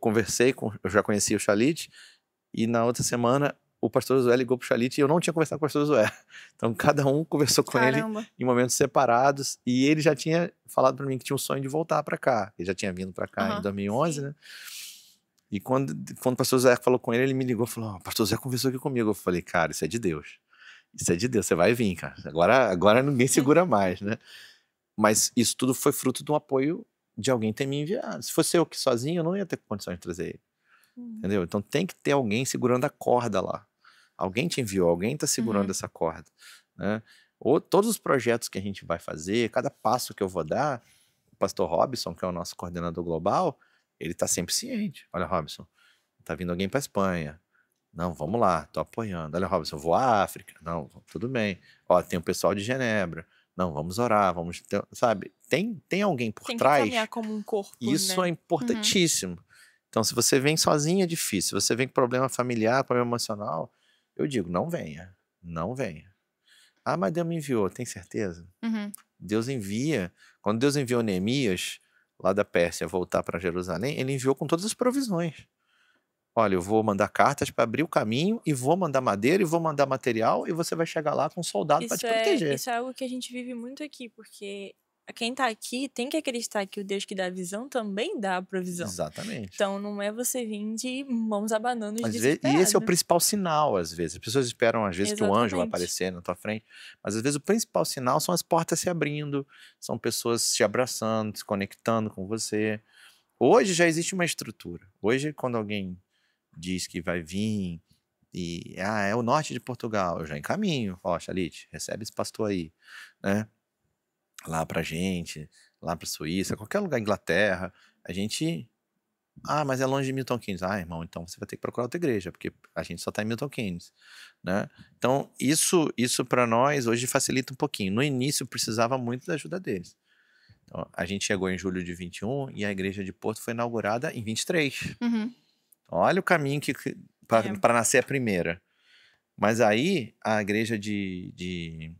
eu já conhecia o Chalit, e na outra semana o pastor Josué ligou pro Chalit e eu não tinha conversado com o pastor Josué. Então cada um conversou com ele em momentos separados, e ele já tinha falado para mim que tinha um sonho de voltar para cá. Ele já tinha vindo para cá em 2011, né? E quando o pastor José falou com ele me ligou e falou, o pastor José conversou aqui comigo. Eu falei, cara, isso é de Deus. Isso é de Deus, você vai vir, cara. Agora ninguém segura mais, né? Mas isso tudo foi fruto de um apoio de alguém ter me enviado. Se fosse eu que sozinho, eu não ia ter condições de trazer ele. Entendeu? Então tem que ter alguém segurando a corda lá. Alguém te enviou, alguém está segurando essa corda. Né? Ou todos os projetos que a gente vai fazer, cada passo que eu vou dar, o pastor Robson, que é o nosso coordenador global, ele está sempre ciente. Olha, Robson, tá vindo alguém para Espanha. Não, vamos lá, tô apoiando. Olha, Robson, eu vou à África. Não, tudo bem. Ó, tem o pessoal de Genebra. Não, vamos orar, sabe? Tem alguém por trás. Tem que caminhar como um corpo, Isso né? é importantíssimo. Então, se você vem sozinho é difícil. Se você vem com problema familiar, problema emocional, eu digo, não venha. Não venha. Ah, mas Deus me enviou, tem certeza? Deus envia. Quando Deus enviou Neemias, lá da Pérsia, voltar para Jerusalém, ele enviou com todas as provisões. Olha, eu vou mandar cartas para abrir o caminho, e vou mandar madeira, e vou mandar material, e você vai chegar lá com um soldado para te proteger. Isso é algo que a gente vive muito aqui, porque quem tá aqui tem que acreditar que o Deus que dá a visão também dá a provisão. Exatamente. Então não é você vir de mãos abanando e E esse é o principal sinal, às vezes. As pessoas esperam, às vezes, que o anjo vai aparecer na tua frente, mas às vezes o principal sinal são as portas se abrindo, são pessoas se abraçando, se conectando com você. Hoje já existe uma estrutura. Hoje, quando alguém diz que vai vir e é o norte de Portugal, eu já encaminho. Ó, Chalit, recebe esse pastor aí, né? Lá pra gente, lá pra Suíça, qualquer lugar, Inglaterra, a gente... Ah, mas é longe de Milton Keynes. Ah, irmão, então você vai ter que procurar outra igreja, porque a gente só tá em Milton Keynes, né? Então, isso para nós hoje facilita um pouquinho. No início, precisava muito da ajuda deles. Então, a gente chegou em julho de 21 e a igreja de Porto foi inaugurada em 23. Olha o caminho para nascer a primeira. Mas aí, a igreja de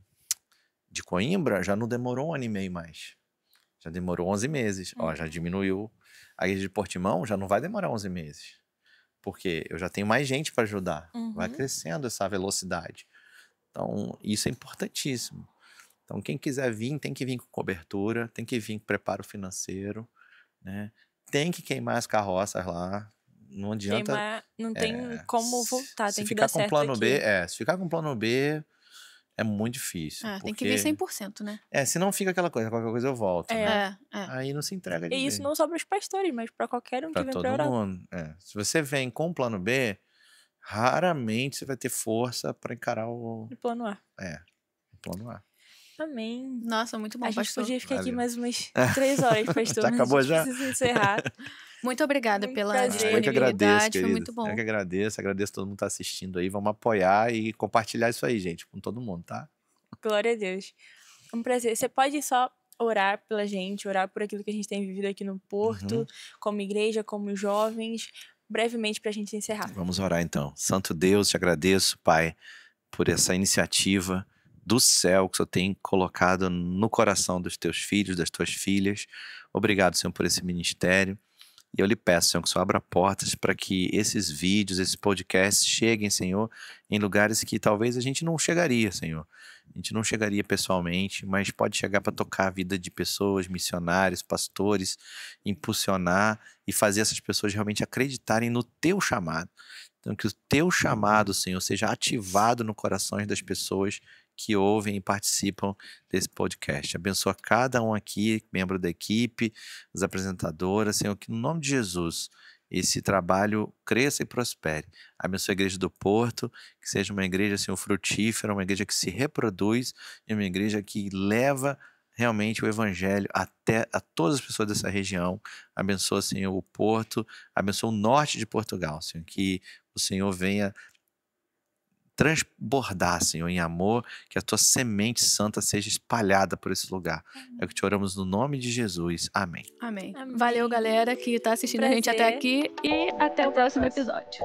Coimbra já não demorou 1 ano e meio mais. Já demorou 11 meses. Ó, já diminuiu. A igreja de Portimão já não vai demorar 11 meses. Porque eu já tenho mais gente para ajudar. Vai crescendo essa velocidade. Então, isso é importantíssimo. Então, quem quiser vir, tem que vir com cobertura, tem que vir com preparo financeiro, né? Tem que queimar as carroças lá. Não adianta... Queimar, não tem como voltar, tem que dar certo se ficar com plano B, é muito difícil. Tem que vir 100%, né? Senão fica aquela coisa, qualquer coisa eu volto. Né? Aí não se entrega de E isso vez. não só para os pastores, mas para qualquer um que vem para orar. Todo mundo. Se você vem com o plano B, raramente você vai ter força para encarar o plano A. O plano A. Amém. Nossa, muito bom, pastor. A gente podia ficar aqui mais umas 3 horas, pastor. Já acabou já? Precisa encerrar. Muito obrigada pela disponibilidade, eu que agradeço, foi muito bom. Eu que agradeço todo mundo que tá assistindo aí. Vamos apoiar e compartilhar isso aí, gente, com todo mundo, tá? Glória a Deus. É um prazer. Você pode só orar pela gente, orar por aquilo que a gente tem vivido aqui no Porto, como igreja, como jovens, brevemente pra gente encerrar. Vamos orar então. Santo Deus, te agradeço, Pai, por essa iniciativa do céu que o Senhor tem colocado no coração dos teus filhos, das tuas filhas. Obrigado, Senhor, por esse ministério. E eu lhe peço, Senhor, que o Senhor abra portas para que esses vídeos, esses podcasts cheguem, Senhor, em lugares que talvez a gente não chegaria, Senhor. A gente não chegaria pessoalmente, mas pode chegar para tocar a vida de pessoas, missionários, pastores, impulsionar e fazer essas pessoas realmente acreditarem no teu chamado. Então, que o teu chamado, Senhor, seja ativado no coração das pessoas que ouvem e participam desse podcast. Abençoa cada um aqui, membro da equipe, as apresentadoras, Senhor, que no nome de Jesus esse trabalho cresça e prospere. Abençoa a Igreja do Porto, que seja uma igreja, Senhor, frutífera, uma igreja que se reproduz e uma igreja que leva realmente o evangelho até a todas as pessoas dessa região. Abençoa, Senhor, o Porto, abençoa o norte de Portugal, Senhor, que o Senhor venha transbordar, Senhor, em amor, que a tua semente santa seja espalhada por esse lugar. É o que te oramos no nome de Jesus. Amém. Amém. Amém. Valeu, galera, que tá assistindo a gente até aqui, e até o próximo episódio.